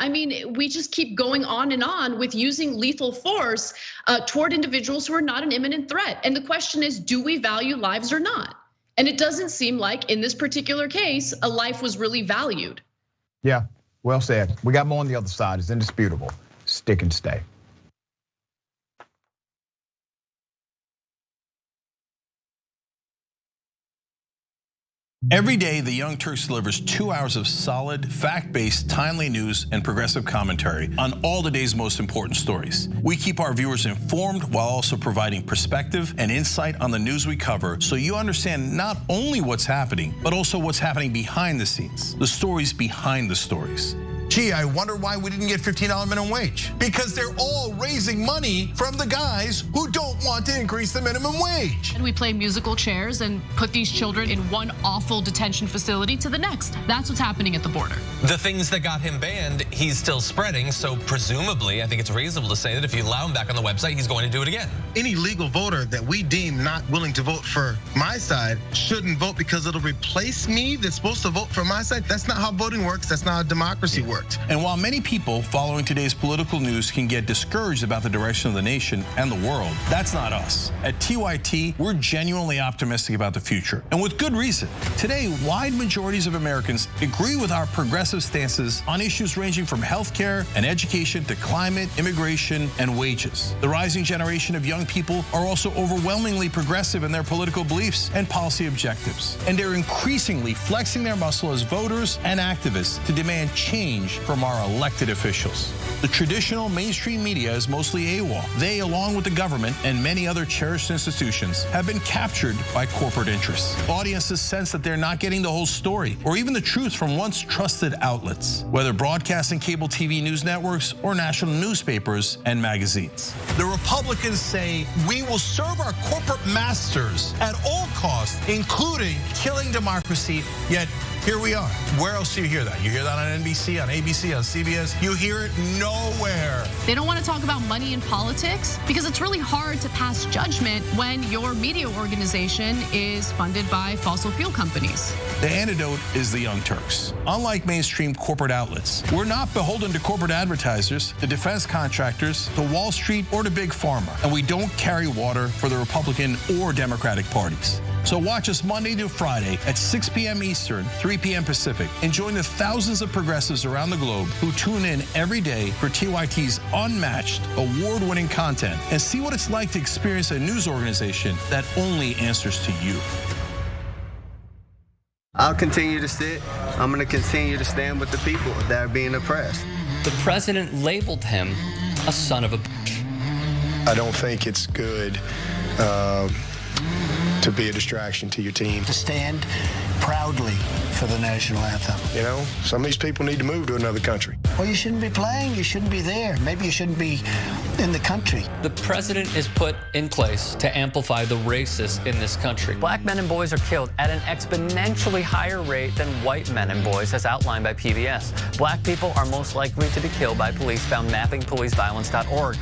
Speaker 2: we just keep going on with using lethal force toward individuals who are not an imminent threat. And the question is, do we value lives or not? And it doesn't seem like in this particular case, a life was really valued.
Speaker 1: Yeah, well said. We got more on the other side. It's indisputable. Stick and stay.
Speaker 5: Every day, the Young Turks delivers 2 hours of solid, fact-based, timely news and progressive commentary on all the day's most important stories. We keep our viewers informed while also providing perspective and insight on the news we cover, so you understand not only what's happening, but also what's happening behind the scenes, the stories behind the stories. Gee, I wonder why we didn't get $15 minimum wage. Because they're all raising money from the guys who don't want to increase the minimum wage.
Speaker 7: And we play musical chairs and put these children in one awful detention facility to the next. That's what's happening at the border.
Speaker 15: The things that got him banned, he's still spreading. So presumably, I think it's reasonable to say that if you allow him back on the website, he's going to do it again.
Speaker 17: Any legal voter that we deem not willing to vote for my side shouldn't vote because it'll replace me that's supposed to vote for my side. That's not how voting works. That's not how democracy works.
Speaker 5: report. And while many people following today's political news can get discouraged about the direction of the nation and the world, that's not us. At TYT, we're genuinely optimistic about the future, and with good reason. Today, wide majorities of Americans agree with our progressive stances on issues ranging from healthcare and education to climate, immigration, and wages. The rising generation of young people are also overwhelmingly progressive in their political beliefs and policy objectives, and they're increasingly flexing their muscle as voters and activists to demand change from our elected officials. The traditional mainstream media is mostly AWOL. They, along with the government and many other cherished institutions, have been captured by corporate interests. Audiences sense that they're not getting the whole story or even the truth from once trusted outlets, whether broadcasting cable TV news networks or national newspapers and magazines. The Republicans say we will serve our corporate masters at all costs, including killing democracy, yet here we are. Where else do you hear that? You hear that on NBC, on ABC, on CBS? You hear it nowhere.
Speaker 7: They don't want to talk about money in politics because it's really hard to pass judgment when your media organization is funded by fossil fuel companies.
Speaker 5: The antidote is the Young Turks. Unlike mainstream corporate outlets, we're not beholden to corporate advertisers, the defense contractors, to Wall Street, or to Big Pharma. And we don't carry water for the Republican or Democratic parties. So watch us Monday to Friday at 6 p.m. Eastern, 3 p.m. Pacific, and join the thousands of progressives around the globe who tune in every day for TYT's unmatched, award-winning content and see what it's like to experience a news organization that only answers to you.
Speaker 3: I'll continue to sit. I'm going to continue to stand with the people that are being oppressed.
Speaker 22: The president labeled him a son of a bitch.
Speaker 23: I don't think it's good to be a distraction to your team.
Speaker 24: To stand proudly for the national anthem.
Speaker 23: You know, some of these people need to move to another country.
Speaker 24: Well, you shouldn't be playing, you shouldn't be there. Maybe you shouldn't be in the country.
Speaker 22: The president is put in place to amplify the racists in this country. Black men and boys are killed at an exponentially higher rate than white men and boys, as outlined by PBS. Black people are most likely to be killed by police, found mappingpoliceviolence.org.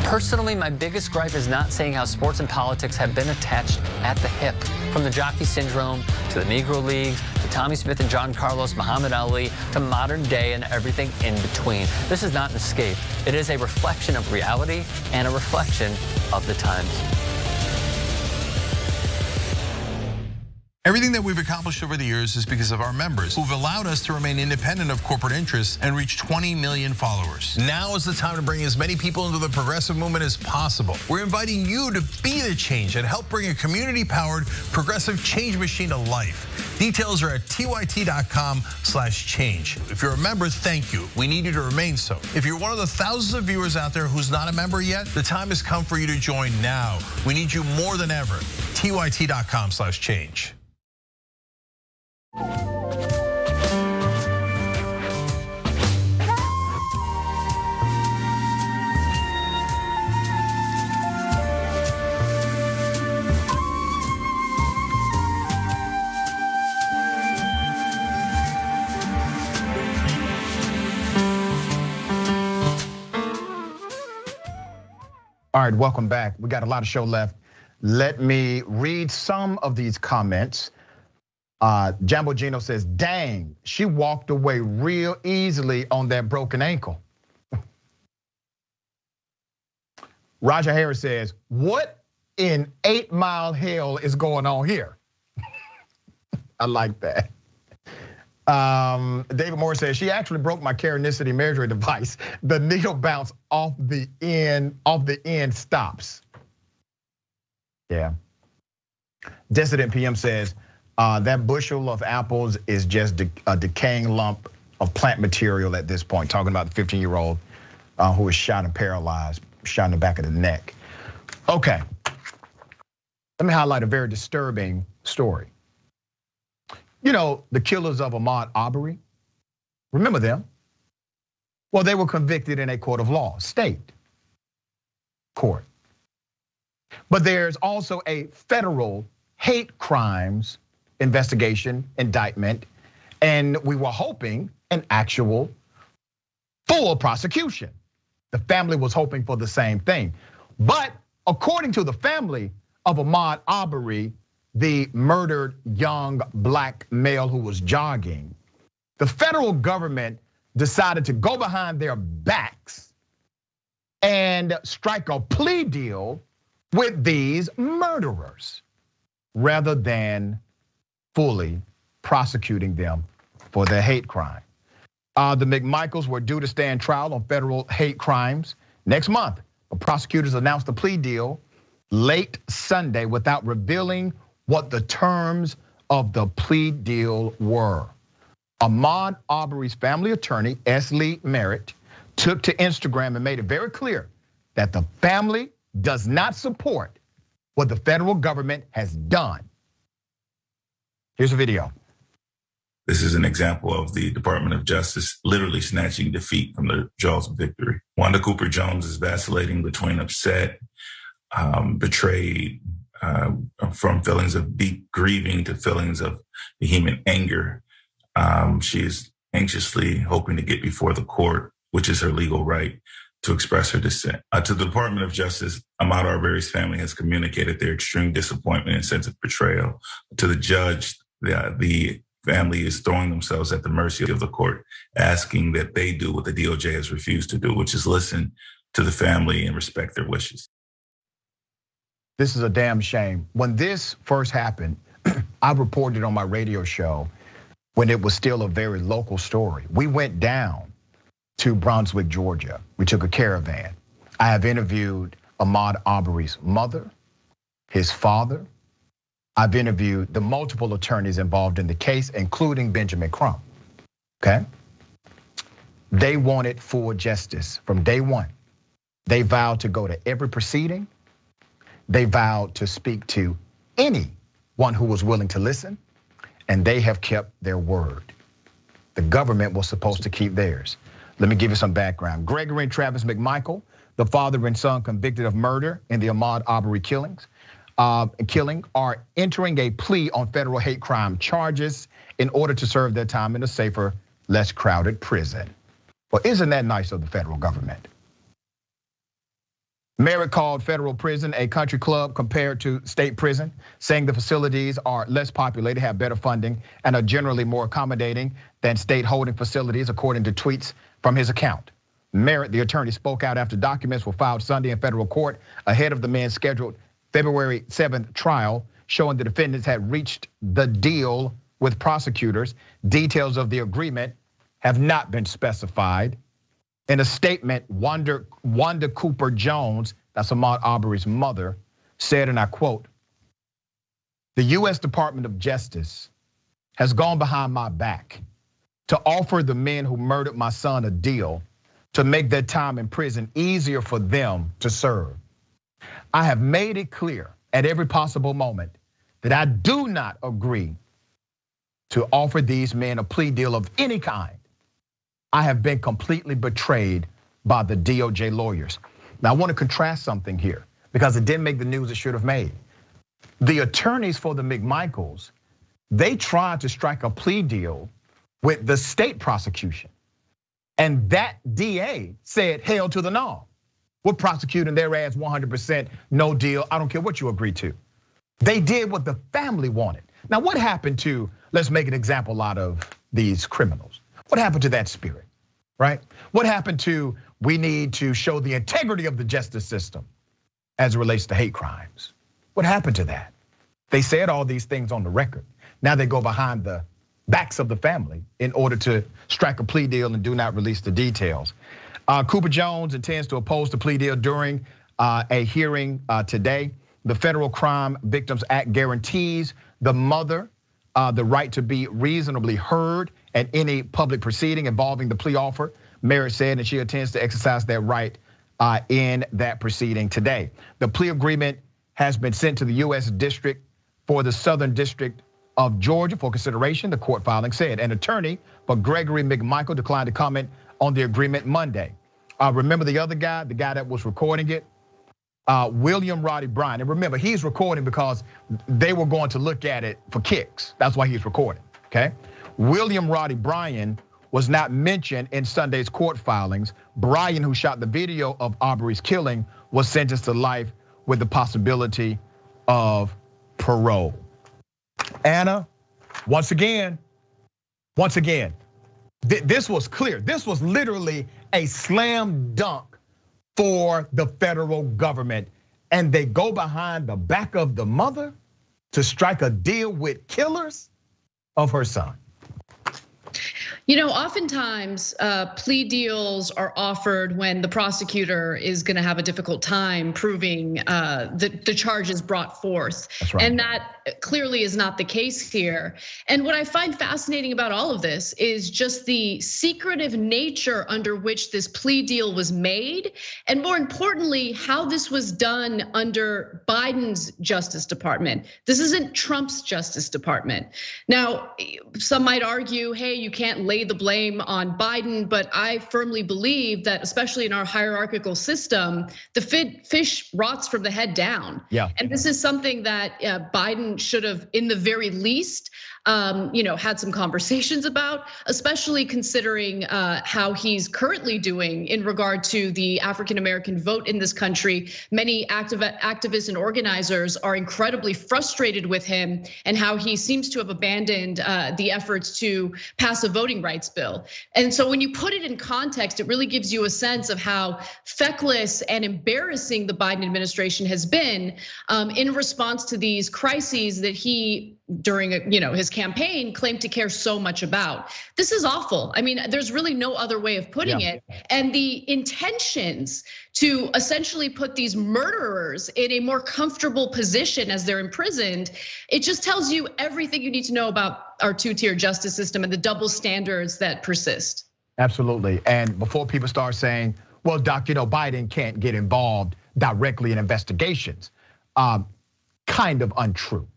Speaker 22: Personally, my biggest gripe is not saying how sports and politics have been attached at the hip. From the jockey syndrome, to the Negro Leagues, to Tommy Smith and John Carlos, Muhammad Ali, to modern day and everything in between. This is not an escape. It is a reflection of reality and a reflection of the times.
Speaker 5: Everything that we've accomplished over the years is because of our members who've allowed us to remain independent of corporate interests and reach 20 million followers. Now is the time to bring as many people into the progressive movement as possible. We're inviting you to be the change and help bring a community-powered progressive change machine to life. Details are at tyt.com/change. If you're a member, thank you. We need you to remain so. If you're one of the thousands of viewers out there who's not a member yet, the time has come for you to join now. We need you more than ever. tyt.com/change.
Speaker 1: All right, welcome back. We got a lot of show left. Let me read some of these comments. Jambo Gino says, dang, she walked away real easily on that broken ankle. Roger Harris says, what in 8 Mile hell is going on here? I like that. David Moore says, she actually broke my Karanicity measuring device. The needle bounced off the end stops. Yeah. Dissident PM says, that bushel of apples is just a decaying lump of plant material at this point. Talking about the 15-year-old who was shot and paralyzed, shot in the back of the neck. Okay, let me highlight a very disturbing story. You know, the killers of Ahmaud Arbery, remember them? Well, they were convicted in a court of law, state court. But there's also a federal hate crimes investigation, indictment, and we were hoping an actual full prosecution. The family was hoping for the same thing. But according to the family of Ahmaud Arbery, the murdered young black male who was jogging, the federal government decided to go behind their backs and strike a plea deal with these murderers rather than fully prosecuting them for their hate crime. The McMichaels were due to stand trial on federal hate crimes next month, but prosecutors announced a plea deal late Sunday without revealing what the terms of the plea deal were. Ahmaud Arbery's family attorney, S. Lee Merritt, took to Instagram and made it very clear that the family does not support what the federal government has done. Here's a video.
Speaker 4: This is an example of the Department of Justice literally snatching defeat from the jaws of victory. Wanda Cooper Jones is vacillating between upset, betrayed, from feelings of deep grieving to feelings of vehement anger. She is anxiously hoping to get before the court, which is her legal right, to express her dissent. To the Department of Justice, Ahmaud Arbery's family has communicated their extreme disappointment and sense of betrayal. To the judge, the family is throwing themselves at the mercy of the court, asking that they do what the DOJ has refused to do, which is listen to the family and respect their wishes.
Speaker 1: This is a damn shame. When this first happened, I reported on my radio show when it was still a very local story. We went down to Brunswick, Georgia. We took a caravan. I have interviewed Ahmaud Arbery's mother, his father. I've interviewed the multiple attorneys involved in the case, including Benjamin Crump, okay? They wanted full justice from day one. They vowed to go to every proceeding. They vowed to speak to anyone who was willing to listen, and they have kept their word. The government was supposed to keep theirs. Let me give you some background. Gregory and Travis McMichael, the father and son convicted of murder in the Ahmaud Arbery killing, are entering a plea on federal hate crime charges in order to serve their time in a safer, less crowded prison. Well, isn't that nice of the federal government? Merritt called federal prison a country club compared to state prison, saying the facilities are less populated, have better funding, and are generally more accommodating than state holding facilities, according to tweets from his account. Merritt, the attorney, spoke out after documents were filed Sunday in federal court ahead of the men's scheduled February 7th trial, showing the defendants had reached the deal with prosecutors. Details of the agreement have not been specified. In a statement, Wanda Cooper Jones, that's Ahmaud Arbery's mother, said, and I quote, "The US Department of Justice has gone behind my back to offer the men who murdered my son a deal to make their time in prison easier for them to serve. I have made it clear at every possible moment that I do not agree to offer these men a plea deal of any kind. I have been completely betrayed by the DOJ lawyers." Now I want to contrast something here because it didn't make the news it should have made. The attorneys for the McMichaels, they tried to strike a plea deal with the state prosecution. And that DA said, hell to the no. We're prosecuting their ass 100%, no deal. I don't care what you agree to. They did what the family wanted. Now what happened to, let's make an example out of these criminals. What happened to that spirit, right? What happened to, we need to show the integrity of the justice system as it relates to hate crimes? What happened to that? They said all these things on the record. Now they go behind the backs of the family in order to strike a plea deal and do not release the details. Cooper Jones intends to oppose the plea deal during a hearing today. The Federal Crime Victims Act guarantees the mother the right to be reasonably heard at any public proceeding involving the plea offer, Merritt said, and she intends to exercise that right in that proceeding today. The plea agreement has been sent to the US District for the Southern District of Georgia for consideration, the court filing said. An attorney for Gregory McMichael declined to comment on the agreement Monday. Remember the other guy, the guy that was recording it? William Roddy Bryan. And remember, he's recording because they were going to look at it for kicks. That's why he's recording, okay? William Roddy Bryan was not mentioned in Sunday's court filings. Bryan, who shot the video of Arbery's killing, was sentenced to life with the possibility of parole. Ana, once again, This was clear. This was literally a slam dunk for the federal government. And they go behind the back of the mother to strike a deal with killers of her son.
Speaker 2: You know, oftentimes plea deals are offered when the prosecutor is going to have a difficult time proving the charges brought forth.
Speaker 1: That's right.
Speaker 2: And that clearly is not the case here. And what I find fascinating about all of this is just the secretive nature under which this plea deal was made. And more importantly, how this was done under Biden's Justice Department. This isn't Trump's Justice Department. Now, some might argue, hey, you can't lay the blame on Biden, but I firmly believe that, especially in our hierarchical system, the fish rots from the head down.
Speaker 1: Yeah.
Speaker 2: And this is something that Biden should have, in the very least, had some conversations about, especially considering how he's currently doing in regard to the African-American vote in this country. Many activists and organizers are incredibly frustrated with him and how he seems to have abandoned the efforts to pass a voting rights bill. And so when you put it in context, it really gives you a sense of how feckless and embarrassing the Biden administration has been in response to these crises that he, during his campaign, claimed to care so much about. This is awful. I mean, there's really no other way of putting it. And the intentions to essentially put these murderers in a more comfortable position as they're imprisoned, it just tells you everything you need to know about our two-tier justice system and the double standards that persist.
Speaker 1: Absolutely. And before people start saying, well, Doc, Biden can't get involved directly in investigations, kind of untrue.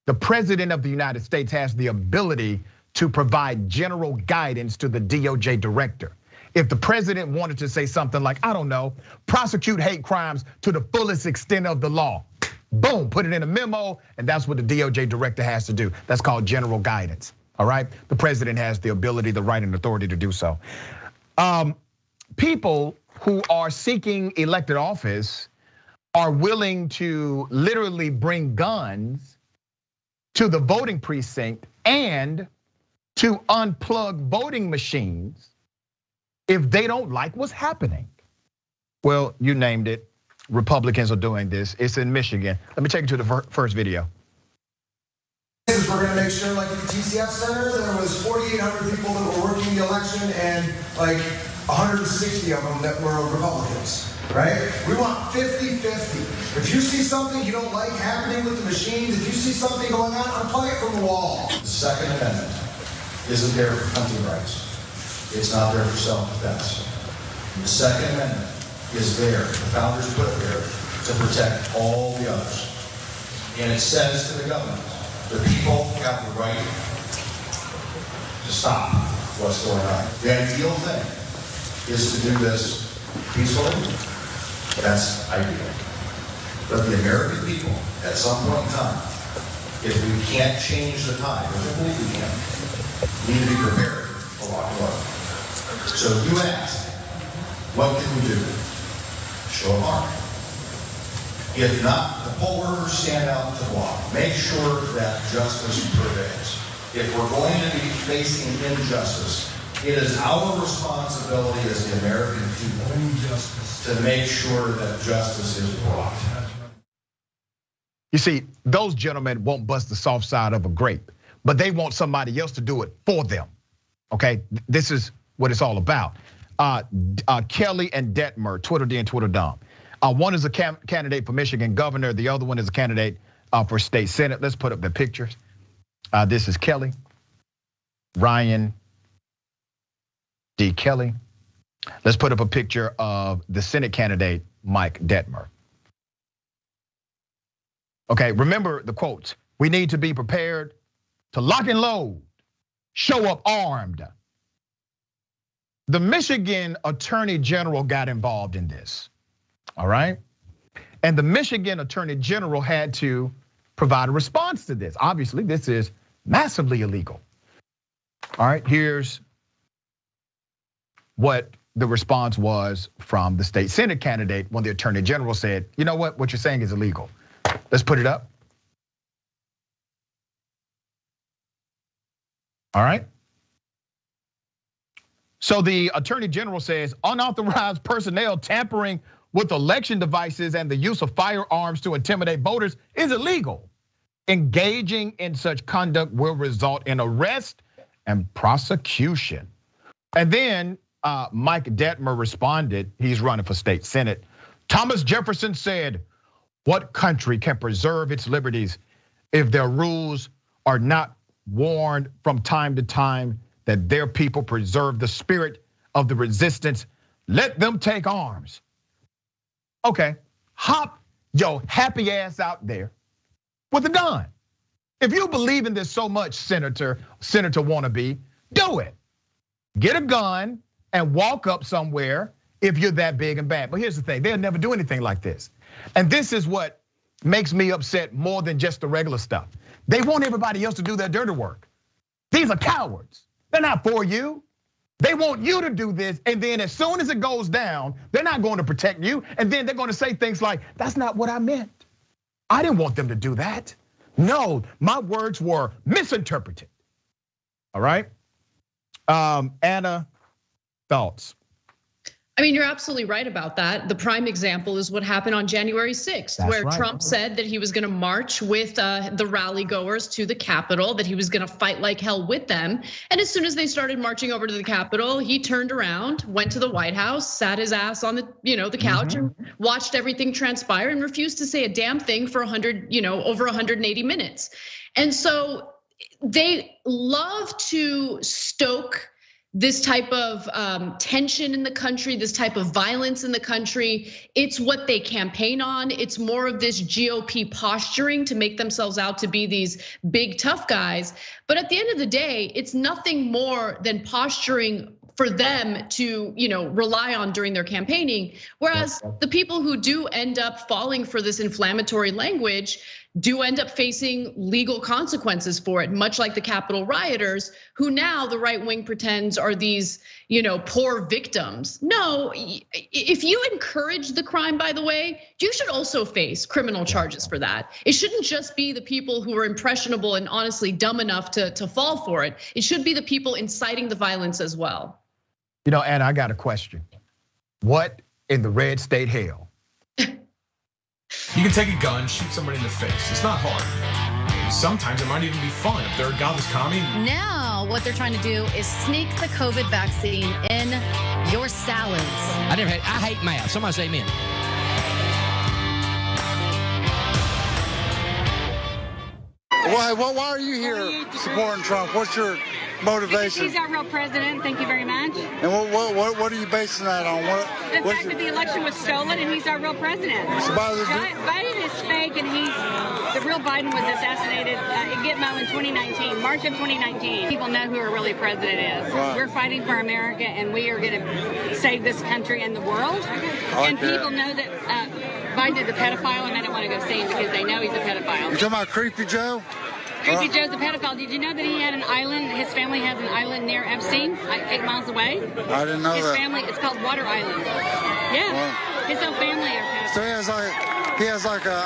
Speaker 1: The president of the United States has the ability to provide general guidance to the DOJ director. If the president wanted to say something like, I don't know, prosecute hate crimes to the fullest extent of the law, boom, put it in a memo, and that's what the DOJ director has to do. That's called general guidance, all right? The president has the ability, the right, and authority to do so. People who are seeking elected office are willing to literally bring guns to the voting precinct and to unplug voting machines if they don't like what's happening. Well, you named it. Republicans are doing this. It's in Michigan. Let me take you to the first video.
Speaker 8: We're gonna make sure, like at the TCF Center, there was 4,800 people that were working the election and like 160 of them that were Republicans, right? We want 50-50. If you see something you don't like happening with the machines, if you see something going on, unplug it from the wall. The Second Amendment isn't there for hunting rights. It's not there for self-defense. The Second Amendment is there, the founders put it there to protect all the others. And it says to the government, the people have the right to stop what's going on. The ideal thing is to do this peacefully. That's ideal. But the American people, at some point in time, if we can't change the tide, which I believe we can, need to be prepared for walk away. So you ask, what can we do? Show of arm. If not, the poll workers stand out to block. Make sure that justice prevails. If we're going to be facing injustice, it is our responsibility as the American people to make sure that justice is brought.
Speaker 1: You see, those gentlemen won't bust the soft side of a grape, but they want somebody else to do it for them. Okay, this is what it's all about. Kelly and Detmer, Twitter D and Twitter Dom. One is a candidate for Michigan governor. The other one is a candidate for state senate. Let's put up the pictures. This is Kelly, Ryan D. Kelly. Let's put up a picture of the Senate candidate, Mike Detmer. Okay, remember the quotes. We need to be prepared to lock and load, show up armed. The Michigan Attorney General got involved in this, all right? And the Michigan Attorney General had to provide a response to this. Obviously, this is massively illegal. All right, here's what the response was from the state Senate candidate when the Attorney General said, you know what you're saying is illegal. Let's put it up. All right. So the Attorney General says unauthorized personnel tampering with election devices and the use of firearms to intimidate voters is illegal. Engaging in such conduct will result in arrest and prosecution. And then Mike Detmer responded, he's running for state senate. Thomas Jefferson said, what country can preserve its liberties if their rules are not warned from time to time that their people preserve the spirit of the resistance? Let them take arms. Okay, hop your happy ass out there with a gun. If you believe in this so much, Senator wannabe, do it. Get a gun and walk up somewhere if you're that big and bad. But here's the thing, they'll never do anything like this. And this is what makes me upset more than just the regular stuff. They want everybody else to do their dirty work. These are cowards. They're not for you. They want you to do this, and then as soon as it goes down, they're not going to protect you, and then they're going to say things like, that's not what I meant. I didn't want them to do that. No, my words were misinterpreted. All right, Ana, thoughts?
Speaker 2: I mean, you're absolutely right about that. The prime example is what happened on January 6th, where Trump said that he was gonna march with the rally goers to the Capitol, that he was gonna fight like hell with them. And as soon as they started marching over to the Capitol, he turned around, went to the White House, sat his ass on the couch and watched everything transpire and refused to say a damn thing for over 180 minutes. And so they love to stoke this type of tension in the country, this type of violence in the country. It's what they campaign on. It's more of this GOP posturing to make themselves out to be these big tough guys. But at the end of the day, it's nothing more than posturing for them to rely on during their campaigning. Whereas the people who do end up falling for this inflammatory language do end up facing legal consequences for it, much like the Capitol rioters, who now the right wing pretends are these, poor victims. No, if you encourage the crime, by the way, you should also face criminal charges for that. It shouldn't just be the people who are impressionable and honestly dumb enough to fall for it. It should be the people inciting the violence as well.
Speaker 1: Anna, I got a question. What in the red state hell?
Speaker 9: You can take a gun, shoot somebody in the face. It's not hard. Sometimes it might even be fun if they're a godless commie.
Speaker 10: Now, what they're trying to do is sneak the COVID vaccine in your salads.
Speaker 11: I hate math. Somebody say amen.
Speaker 13: Why are you here supporting Trump? What's your motivation?
Speaker 25: Because he's our real president. Thank you very much.
Speaker 13: And what are you basing that on?
Speaker 25: The fact that the election was stolen and he's our real president.
Speaker 13: So
Speaker 25: Biden is fake, and the real Biden was assassinated at Gitmo in 2019, March of 2019. People know who our really president is.
Speaker 13: Right.
Speaker 25: We're fighting for America, and we are going to save this country and the world. And people know that Biden is a pedophile, and I don't want to go see him because they know he's a pedophile.
Speaker 13: You talking about Creepy Joe?
Speaker 25: Creepy Joe's a pedophile. Did you know that he had an island? His family has an island near Epstein, like 8 miles away.
Speaker 13: I didn't know
Speaker 25: his
Speaker 13: that.
Speaker 25: His family, it's called Water Island. Yeah, wow. His whole family are pedophiles.
Speaker 13: So he has like a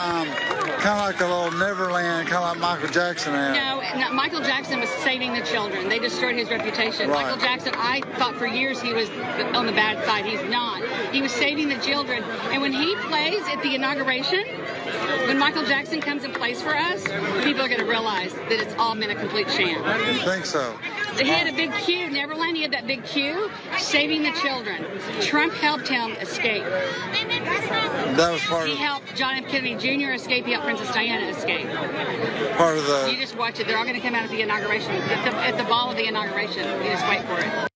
Speaker 13: kind of like a little Neverland, kind of like Michael Jackson had.
Speaker 25: No, Michael Jackson was saving the children. They destroyed his reputation. Right. Michael Jackson, I thought for years he was on the bad side. He's not. He was saving the children. And when he plays at the inauguration, when Michael Jackson comes and plays for us, people are going to realize that it's all been a complete sham.
Speaker 13: You think so?
Speaker 25: He had a big queue, Neverland, he had that big queue, saving the children. Trump helped him escape.
Speaker 13: That was part of it.
Speaker 25: He helped John F. Kennedy Jr. escape, he helped Princess Diana escape.
Speaker 13: Part of the...
Speaker 25: You just watch it, they're all going to come out at the inauguration. At the ball of the inauguration, you just wait for it.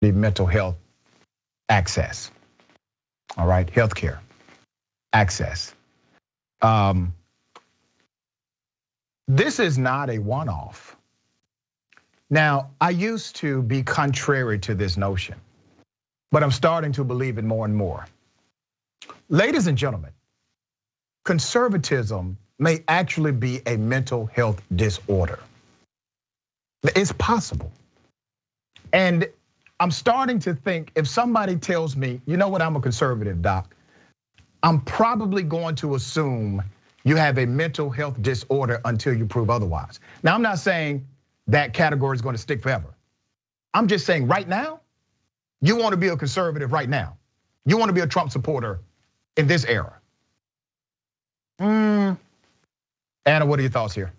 Speaker 1: The mental health access, all right, healthcare access. This is not a one-off. Now, I used to be contrary to this notion, but I'm starting to believe it more and more. Ladies and gentlemen, conservatism may actually be a mental health disorder. It's possible. And I'm starting to think if somebody tells me, you know what, I'm a conservative, doc, I'm probably going to assume You have a mental health disorder until you prove otherwise. Now, I'm not saying that category is going to stick forever. I'm just saying right now, you want to be a conservative right now. You want to be a Trump supporter in this era. Anna, what are your thoughts here?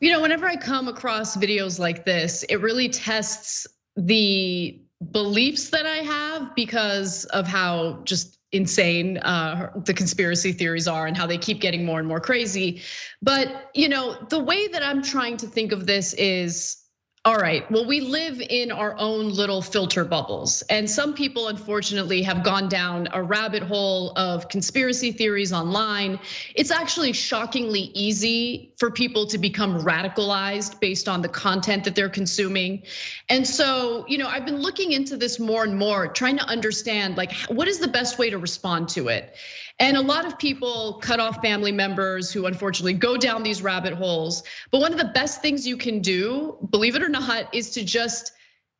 Speaker 2: You know, whenever I come across videos like this, it really tests the beliefs that I have because of how just insane the conspiracy theories are and how they keep getting more and more crazy. But, you know, the way that I'm trying to think of this is, all right, well, we live in our own little filter bubbles. And some people, unfortunately, have gone down a rabbit hole of conspiracy theories online. It's actually shockingly easy for people to become radicalized based on the content that they're consuming. And so, you know, I've been looking into this more and more, trying to understand, like, what is the best way to respond to it? And a lot of people cut off family members who unfortunately go down these rabbit holes. But one of the best things you can do, believe it or not, is to just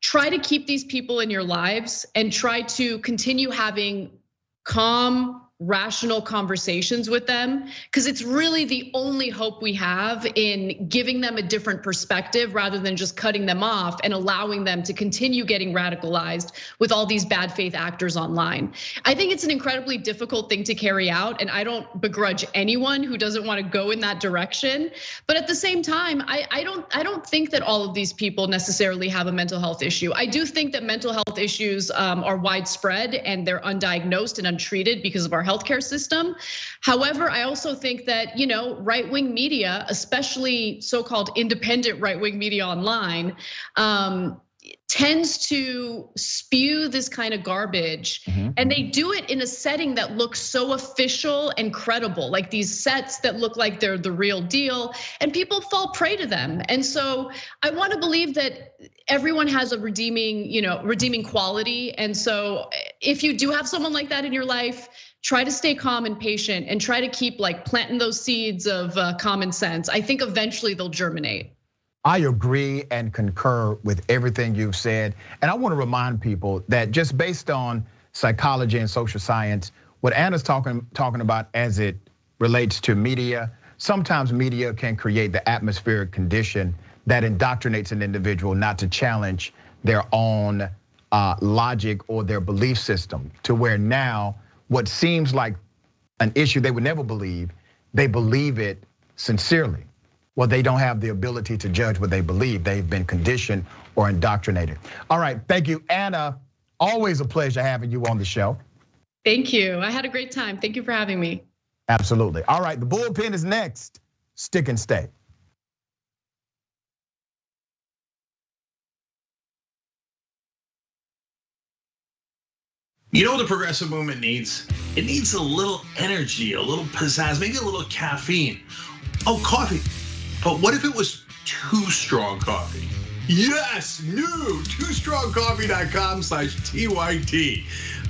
Speaker 2: try to keep these people in your lives and try to continue having calm, rational conversations with them, because it's really the only hope we have in giving them a different perspective rather than just cutting them off and allowing them to continue getting radicalized with all these bad faith actors online. I think it's an incredibly difficult thing to carry out, and I don't begrudge anyone who doesn't want to go in that direction. But at the same time, I don't think that all of these people necessarily have a mental health issue. I do think that mental health issues are widespread and they're undiagnosed and untreated because of our healthcare system. However, I also think that, you know, right-wing media, especially so-called independent right-wing media online, tends to spew this kind of garbage, and they do it in a setting that looks so official and credible, like these sets that look like they're the real deal, and people fall prey to them. And so I want to believe that everyone has a redeeming quality. And so if you do have someone like that in your life, try to stay calm and patient and try to keep like planting those seeds of common sense. I think eventually they'll germinate.
Speaker 1: I agree and concur with everything you've said. And I want to remind people that just based on psychology and social science, what Anna's talking about as it relates to media, sometimes media can create the atmospheric condition that indoctrinates an individual not to challenge their own logic or their belief system, to where now what seems like an issue they would never believe, they believe it sincerely. Well, they don't have the ability to judge what they believe. They've been conditioned or indoctrinated. All right, thank you, Anna. Always a pleasure having you on the show.
Speaker 2: Thank you, I had a great time. Thank you for having me.
Speaker 1: Absolutely. All right, the bullpen is next. Stick and stay.
Speaker 12: You know what the progressive movement needs? It needs a little energy, a little pizzazz, maybe a little caffeine. Oh, coffee. But what if it was Too Strong Coffee? Yes, new, toostrongcoffee.com/TYT.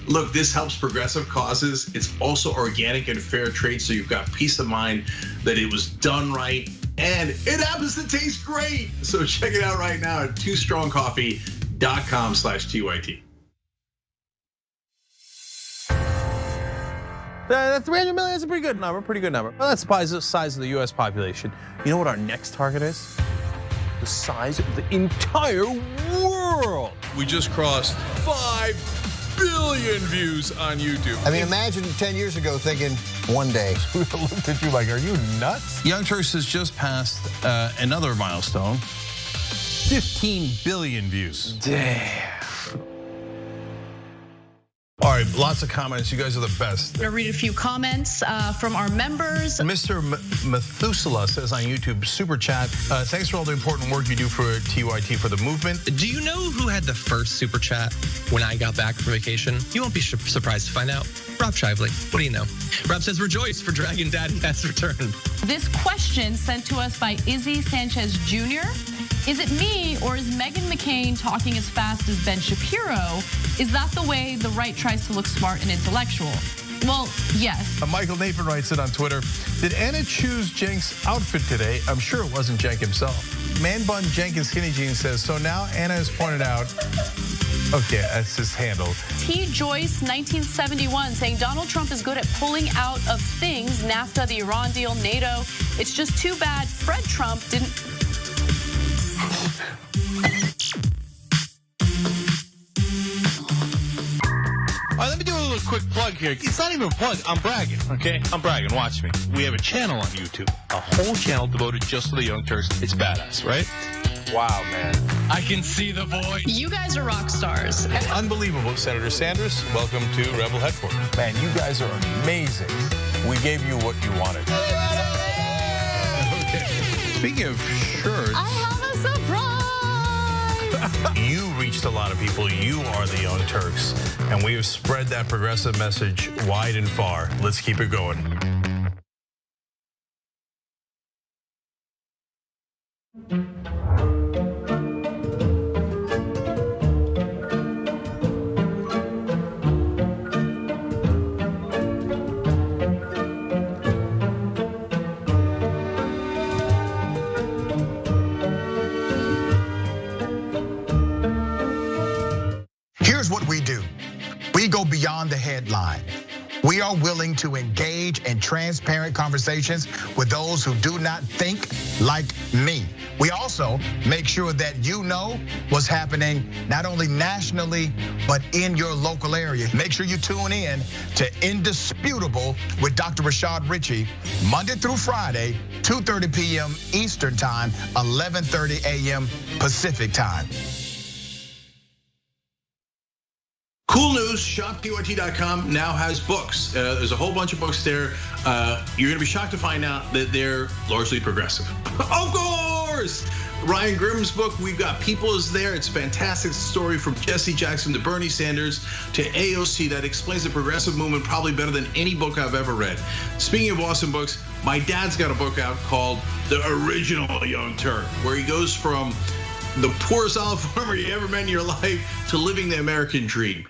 Speaker 12: Look, this helps progressive causes. It's also organic and fair trade, so you've got peace of mind that it was done right, and it happens to taste great. So check it out right now at toostrongcoffee.com/TYT.
Speaker 15: That 300 million is a pretty good number, Well, that's the size of the US population. You know what our next target is? The size of the entire world.
Speaker 5: We just crossed 5 billion views on YouTube.
Speaker 14: I mean, imagine 10 years ago thinking one day.
Speaker 5: We looked at you like, are you nuts? Young Turks has just passed another milestone. 15 billion views.
Speaker 15: Damn.
Speaker 5: All right, lots of comments. You guys are the best.
Speaker 2: I'm gonna read a few comments from our members.
Speaker 5: Mr. Methuselah says on YouTube, super chat, thanks for all the important work you do for TYT for the movement.
Speaker 15: Do you know who had the first super chat when I got back from vacation? You won't be surprised to find out. Rob Shively, what do you know? Rob says, rejoice, for Dragon Daddy has returned.
Speaker 7: This question sent to us by Izzy Sanchez Jr. Is it me, or is Meghan McCain talking as fast as Ben Shapiro? Is that the way the right tries to look smart and intellectual? Well, yes.
Speaker 5: Michael Nathan writes it on Twitter. Did Anna choose Cenk's outfit today? I'm sure it wasn't Cenk himself. Man Bun Cenk in Skinny Jeans says, so now Anna has pointed out Okay, that's his handle.
Speaker 7: T. Joyce, 1971, saying Donald Trump is good at pulling out of things. NAFTA, the Iran deal, NATO. It's just too bad Fred Trump didn't.
Speaker 6: All right, let me do a little quick plug here. It's not even a plug. I'm bragging, okay? I'm bragging. Watch me. We have a channel on YouTube, a whole channel devoted just to the Young Turks. It's badass, right? Wow, man. I can see the voice.
Speaker 2: You guys are rock stars.
Speaker 5: Unbelievable. Senator Sanders, welcome to Rebel Headquarters. Man, you guys are amazing. We gave you what you wanted. Okay. Speaking of shirts.
Speaker 10: I have a surprise.
Speaker 5: You reached a lot of people. You are the Young Turks. And we have spread that progressive message wide and far. Let's keep it going.
Speaker 1: Here's what we do. We go beyond the headline. We are willing to engage in transparent conversations with those who do not think like me. We also make sure that you know what's happening not only nationally, but in your local area. Make sure you tune in to Indisputable with Dr. Rashad Ritchie, Monday through Friday, 2:30 p.m. Eastern Time, 11:30 a.m. Pacific Time.
Speaker 12: Cool news, shoptyt.com now has books. There's a whole bunch of books there. You're gonna be shocked to find out that they're largely progressive. Of course! Ryan Grimm's book, We've Got People, is there. It's a fantastic story from Jesse Jackson to Bernie Sanders to AOC that explains the progressive movement probably better than any book I've ever read. Speaking of awesome books, my dad's got a book out called The Original Young Turk, where he goes from the poorest olive farmer you ever met in your life to living the American dream.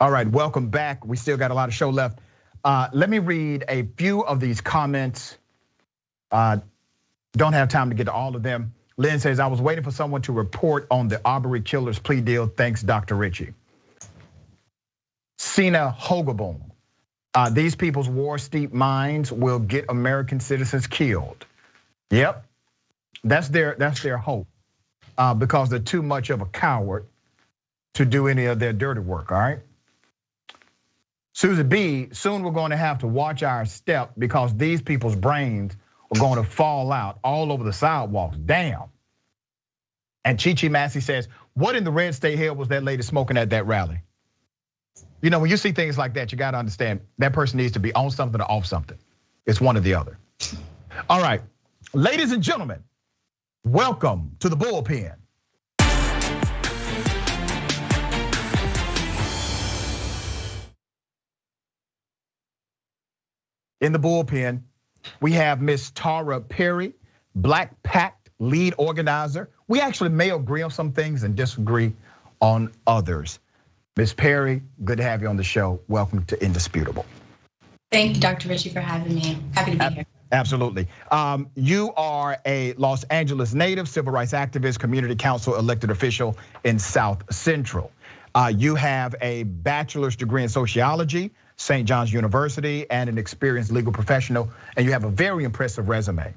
Speaker 1: All right, welcome back. We still got a lot of show left. Let me read a few of these comments. Don't have time to get to all of them. Lynn says, I was waiting for someone to report on the Arbery killer's plea deal. Thanks, Dr. Ritchie. Sina Hogaboom. These people's war-steeped minds will get American citizens killed. Yep, that's their hope, because they're too much of a coward to do any of their dirty work, all right? Susie B, soon we're going to have to watch our step because these people's brains are going to fall out all over the sidewalks, damn. And Chi Massey says, what in the red state hell was that lady smoking at that rally? You know, when you see things like that, you gotta understand that person needs to be on something or off something. It's one or the other. All right, ladies and gentlemen, welcome to the bullpen. In the bullpen, we have Miss Tara Perry, Black Pact lead organizer. We actually may agree on some things and disagree on others. Ms. Perry, good to have you on the show. Welcome to Indisputable.
Speaker 16: Thank you, Dr. Ritchie, for having me. Happy to be here.
Speaker 1: Absolutely. You are a Los Angeles native, civil rights activist, community council elected official in South Central. You have a bachelor's degree in sociology, St. John's University, and an experienced legal professional, and you have a very impressive resume.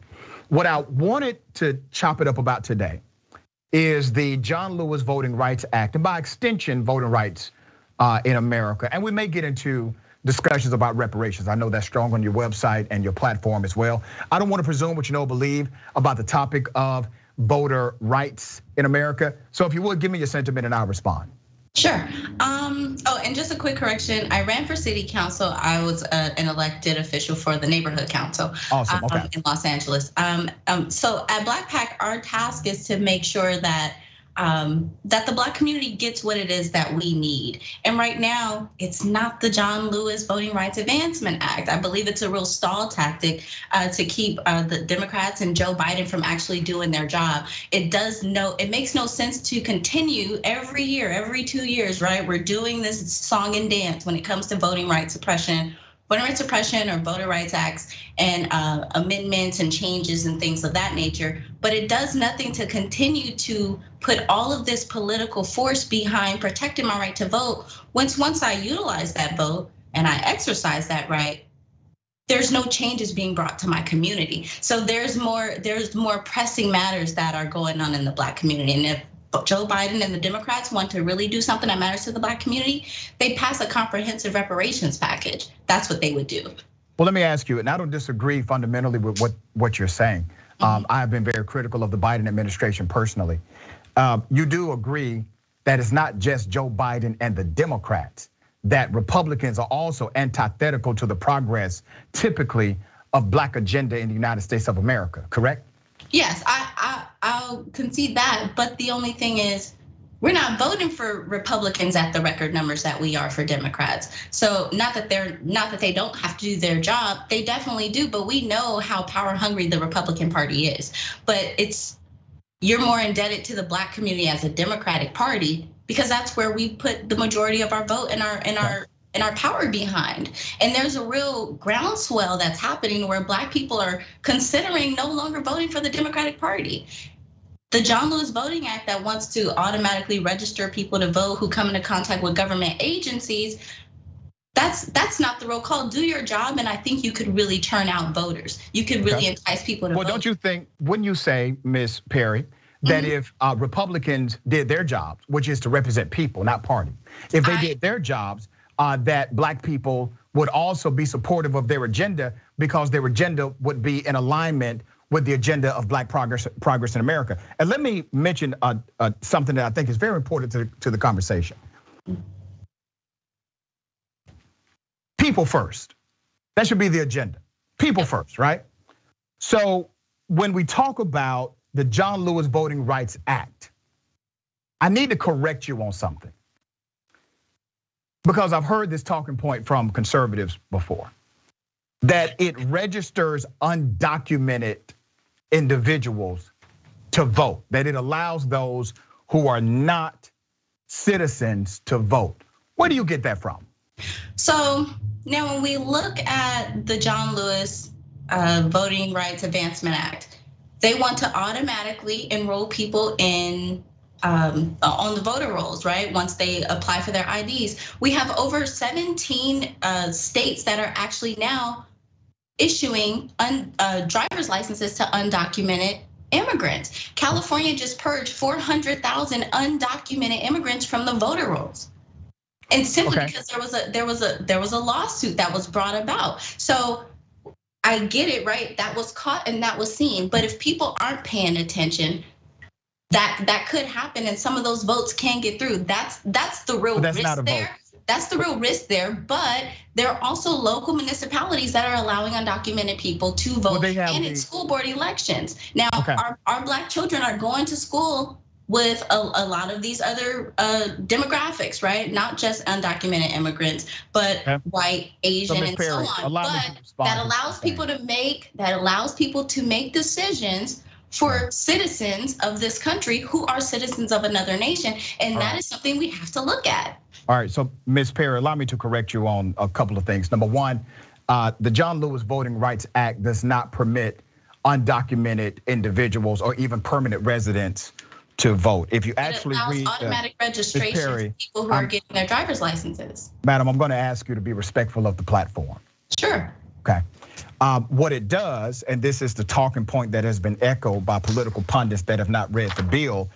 Speaker 1: What I wanted to chop it up about today is the John Lewis Voting Rights Act, and by extension, voting rights in America. And we may get into discussions about reparations. I know that's strong on your website and your platform as well. I don't want to presume what you know or believe about the topic of voter rights in America. So if you would, give me your sentiment and I'll respond.
Speaker 16: Sure. Oh, and just a quick correction. I ran for city council. I was an elected official for the neighborhood council.
Speaker 1: Awesome. Okay.
Speaker 16: In Los Angeles. So at Black Pact, our task is to make sure that that the Black community gets what it is that we need. And right now, it's not the John Lewis Voting Rights Advancement Act. I believe it's a real stall tactic to keep the Democrats and Joe Biden from actually doing their job. It makes no sense to continue every year, every 2 years, right? We're doing this song and dance when it comes to voting rights suppression or voter rights acts and amendments and changes and things of that nature. But it does nothing to continue to put all of this political force behind protecting my right to vote. Once I utilize that vote and I exercise that right, there's no changes being brought to my community. So there's more pressing matters that are going on in the Black community. And if Joe Biden and the Democrats want to really do something that matters to the Black community, they pass a comprehensive reparations package. That's what they would do.
Speaker 1: Well, let me ask you, and I don't disagree fundamentally with what you're saying. I have been very critical of the Biden administration personally. You do agree that it's not just Joe Biden and the Democrats, that Republicans are also antithetical to the progress typically of Black agenda in the United States of America, correct?
Speaker 16: Yes, I'll concede that, but the only thing is we're not voting for Republicans at the record numbers that we are for Democrats. So not that they don't have to do their job, they definitely do, but we know how power hungry the Republican Party is. But you're more indebted to the Black community as a Democratic Party because that's where we put the majority of our vote and our power behind. And there's a real groundswell that's happening where Black people are considering no longer voting for the Democratic Party. The John Lewis Voting Act that wants to automatically register people to vote who come into contact with government agencies, that's not the real call. Do your job, and I think you could really turn out voters. You could really entice people to vote.
Speaker 1: Well, don't you think, wouldn't you say, Ms. Perry, that if Republicans did their jobs, which is to represent people, not party, if they did their jobs, that Black people would also be supportive of their agenda because their agenda would be in alignment with the agenda of Black progress in America? And let me mention something that I think is very important to the conversation. People first, that should be the agenda. People first, right? So when we talk about the John Lewis Voting Rights Act, I need to correct you on something, because I've heard this talking point from conservatives before, that it registers undocumented individuals to vote, that it allows those who are not citizens to vote. Where do you get that from?
Speaker 16: So now when we look at the John Lewis Voting Rights Advancement Act, they want to automatically enroll people in on the voter rolls, right? Once they apply for their IDs. We have over 17 states that are actually now issuing driver's licenses to undocumented immigrants. California just purged 400,000 undocumented immigrants from the voter rolls. And simply because there was a lawsuit that was brought about. So I get it, right? That was caught and that was seen. But if people aren't paying attention, that could happen, and some of those votes can get through. That's the real risk there. That's the real risk there. But there are also local municipalities that are allowing undocumented people to vote, and it's school board elections. Now, our Black children are going to school with a lot of these other demographics, right? Not just undocumented immigrants, but white, Asian, and so on. But that allows people to make decisions for citizens of this country who are citizens of another nation, and that is something we have to look at.
Speaker 1: All right, so Ms. Perry, allow me to correct you on a couple of things. Number one, the John Lewis Voting Rights Act does not permit undocumented individuals or even permanent residents to vote. If you actually read
Speaker 16: automatic registration for people who are getting their driver's licenses.
Speaker 1: Madam, I'm gonna ask you to be respectful of the platform.
Speaker 16: Sure.
Speaker 1: Okay. What it does, and this is the talking point that has been echoed by political pundits that have not read the bill.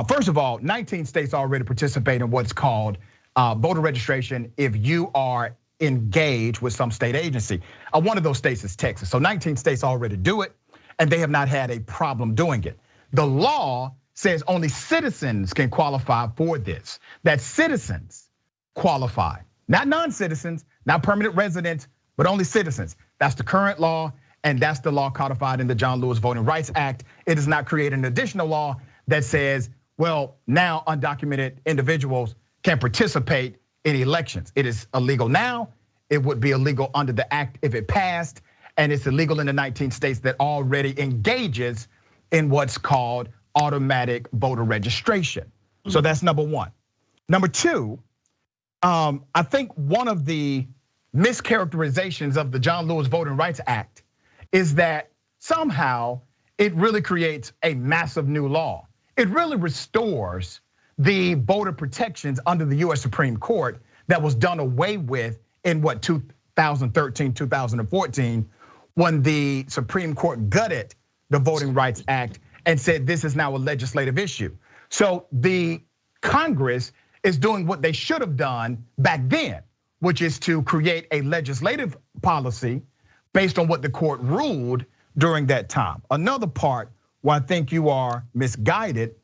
Speaker 1: First of all, 19 states already participate in what's called voter registration if you are engaged with some state agency. One of those states is Texas. So 19 states already do it, and they have not had a problem doing it. The law says only citizens can qualify for this. That citizens qualify, not non-citizens, not permanent residents, but only citizens. That's the current law, and that's the law codified in the John Lewis Voting Rights Act. It does not create an additional law that says, well, now undocumented individuals can participate in elections. It is illegal now. It would be illegal under the act if it passed, and it's illegal in the 19 states that already engages in what's called automatic voter registration. So that's number one. Number two, I think one of the mischaracterizations of the John Lewis Voting Rights Act is that somehow it really creates a massive new law. It really restores the voter protections under the US Supreme Court that was done away with in 2013, 2014, when the Supreme Court gutted the Voting Rights Act and said this is now a legislative issue. So the Congress is doing what they should have done back then, which is to create a legislative policy based on what the court ruled during that time. Another part where I think you are misguided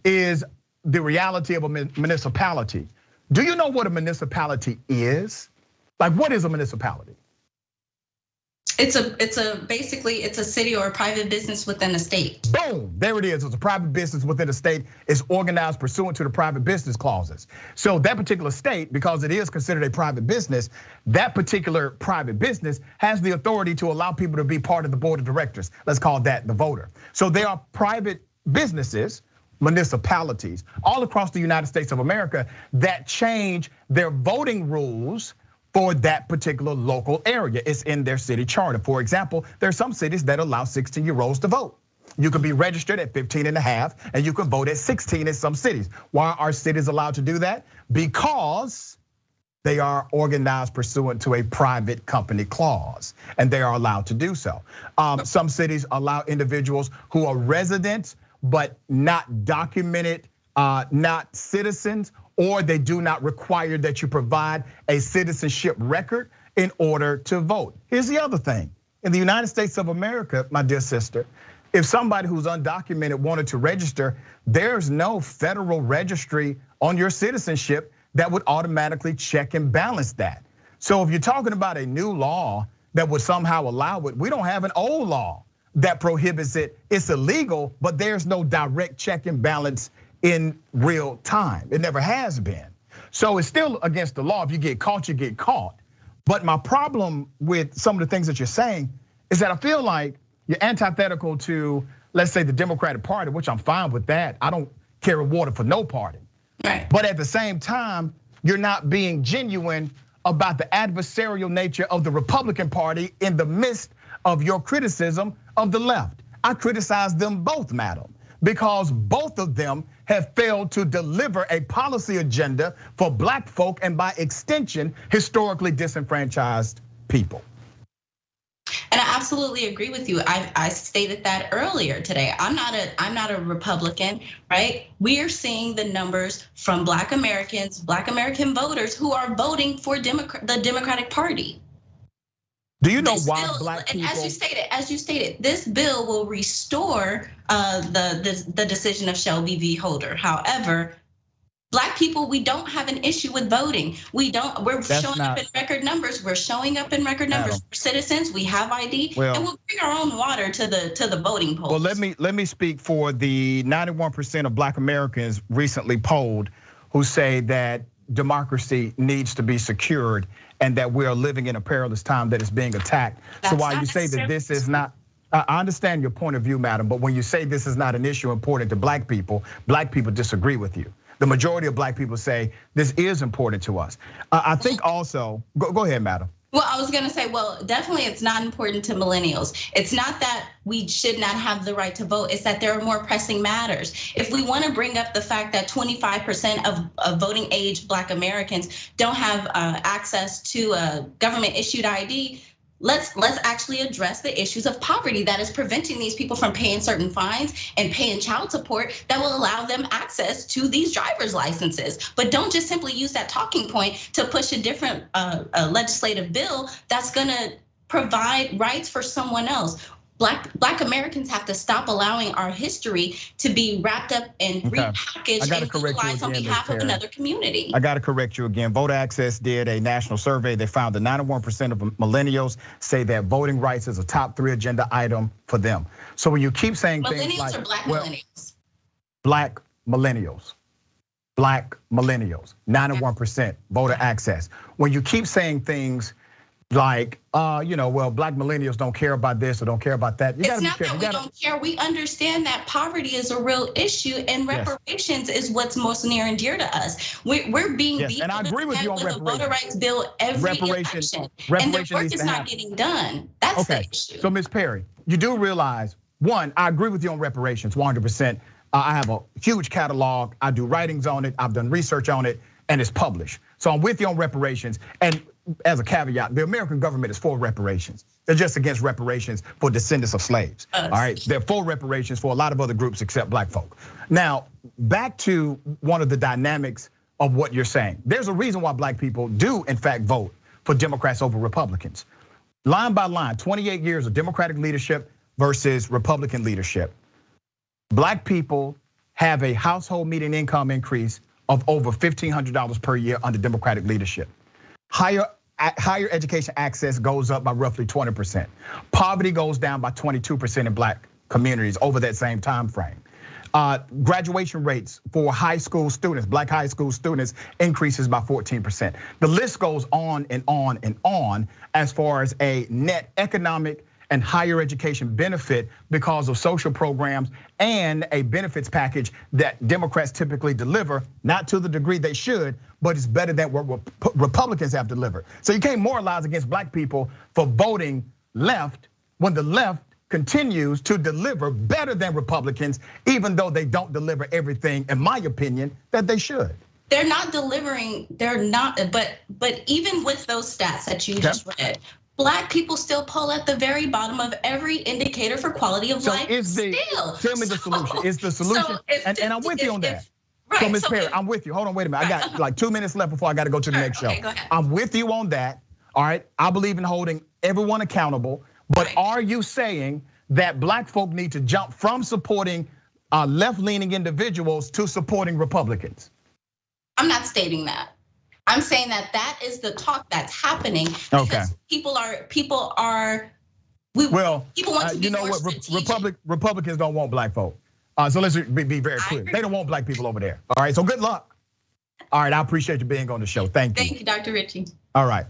Speaker 1: is the reality of a municipality. Do you know what a municipality is? Like, what is a municipality?
Speaker 16: Basically it's a city or a private business within a state.
Speaker 1: Boom, there it is. It's a private business within a state. It's organized pursuant to the private business clauses. So that particular state, because it is considered a private business, that particular private business has the authority to allow people to be part of the board of directors. Let's call that the voter. So there are private businesses, municipalities, all across the United States of America that change their voting rules for that particular local area. It's in their city charter. For example, there are some cities that allow 16-year-olds to vote. You can be registered at 15 and a half, and you can vote at 16 in some cities. Why are cities allowed to do that? Because they are organized pursuant to a private company clause, and they are allowed to do so. Some cities allow individuals who are residents, but not documented, not citizens, or they do not require that you provide a citizenship record in order to vote. Here's the other thing. In the United States of America, my dear sister, if somebody who's undocumented wanted to register, there's no federal registry on your citizenship that would automatically check and balance that. So if you're talking about a new law that would somehow allow it, we don't have an old law that prohibits it. It's illegal, but there's no direct check and balance in real time. It never has been. So it's still against the law. If you get caught, you get caught. But my problem with some of the things that you're saying is that I feel like you're antithetical to, let's say, the Democratic Party, which I'm fine with that. I don't carry water for no party.
Speaker 16: Right.
Speaker 1: But at the same time, you're not being genuine about the adversarial nature of the Republican Party in the midst of your criticism of the left. I criticize them both, madam, because both of them have failed to deliver a policy agenda for black folk and by extension, historically disenfranchised people.
Speaker 16: And I absolutely agree with you. I stated that earlier today. I'm not a Republican, right? We are seeing the numbers from Black Americans, Black American voters who are voting for the Democratic Party.
Speaker 1: Do you know why black people?
Speaker 16: And as you stated, this bill will restore the decision of Shelby v. Holder. However, Black people, we don't have an issue with voting. We're showing up in record numbers. We're showing up in record numbers. We're citizens. We have ID, and we'll bring our own water to the voting polls.
Speaker 1: Well, let me speak for the 91% of Black Americans recently polled who say that democracy needs to be secured and that we are living in a perilous time that is being attacked. So while you say that this is not, I understand your point of view, madam, but when you say this is not an issue important to black people disagree with you. The majority of black people say this is important to us. I think also, go ahead, madam.
Speaker 16: Well, I was gonna say, well, definitely it's not important to millennials. It's not that we should not have the right to vote, it's that there are more pressing matters. If we wanna bring up the fact that 25% of voting age Black Americans don't have access to a government issued ID, let's actually address the issues of poverty that is preventing these people from paying certain fines and paying child support that will allow them access to these driver's licenses. But don't just simply use that talking point to push a different legislative bill that's gonna provide rights for someone else. Black Americans have to stop allowing our history to be wrapped up and repackaged and utilized on behalf of another community.
Speaker 1: I gotta correct you again. Vote Access did a national survey. They found that 91% of millennials say that voting rights is a top 3 agenda item for them. So when you keep saying things like-
Speaker 16: Millennials or Black millennials?
Speaker 1: Black millennials. Black millennials, 91% voter access. When you keep saying things like, well, Black millennials don't care about this or don't care about that.
Speaker 16: It's not that we don't care. We understand that poverty is a real issue, and reparations is what's most near and dear to us. We're being beat
Speaker 1: and I agree with you on
Speaker 16: reparations. Voter rights bill every election, and the work is not getting done. That's the issue.
Speaker 1: So, Ms. Perry, you do realize, one, I agree with you on reparations, 100%. I have a huge catalog. I do writings on it. I've done research on it, and it's published. So I'm with you on reparations. And as a caveat, the American government is for reparations. They're just against reparations for descendants of slaves. All right, they're for reparations for a lot of other groups except black folk. Now, back to one of the dynamics of what you're saying. There's a reason why black people do in fact vote for Democrats over Republicans. Line by line, 28 years of Democratic leadership versus Republican leadership. Black people have a household median income increase of over $1,500 per year under Democratic leadership. Higher education access goes up by roughly 20%. Poverty goes down by 22% in black communities over that same time frame. Graduation rates for high school students, black high school students, increases by 14%. The list goes on and on and on as far as a net economic and higher education benefit because of social programs and a benefits package that Democrats typically deliver, not to the degree they should, but it's better than what Republicans have delivered. So you can't moralize against black people for voting left when the left continues to deliver better than Republicans, even though they don't deliver everything, in my opinion, that they should.
Speaker 16: They're not delivering, but even with those stats that you just read, Black people still pull at the very bottom of every indicator for quality of life.
Speaker 1: Tell me the solution. Is the solution, and I'm with you on that. So Ms. Perry, I'm with you. Hold on, wait a minute. I got like 2 minutes left before I got to go to the next show. I'm with you on that. All right, I believe in holding everyone accountable. But are you saying that black folk need to jump from supporting left-leaning individuals to supporting Republicans?
Speaker 16: I'm not stating that. I'm saying that is the talk that's happening because people want to be more strategic.
Speaker 1: Republicans don't want black folk. So let's be very clear. They don't want black people over there. All right, so good luck. All right, I appreciate you being on the show. Thank you.
Speaker 16: Thank you, Dr. Ritchie.
Speaker 1: All right.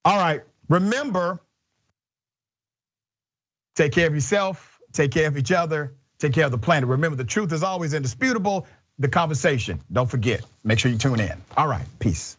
Speaker 1: All right, remember, take care of yourself, take care of each other, take care of the planet. Remember, the truth is always indisputable. the conversation. Don't forget, make sure you tune in. All right, peace.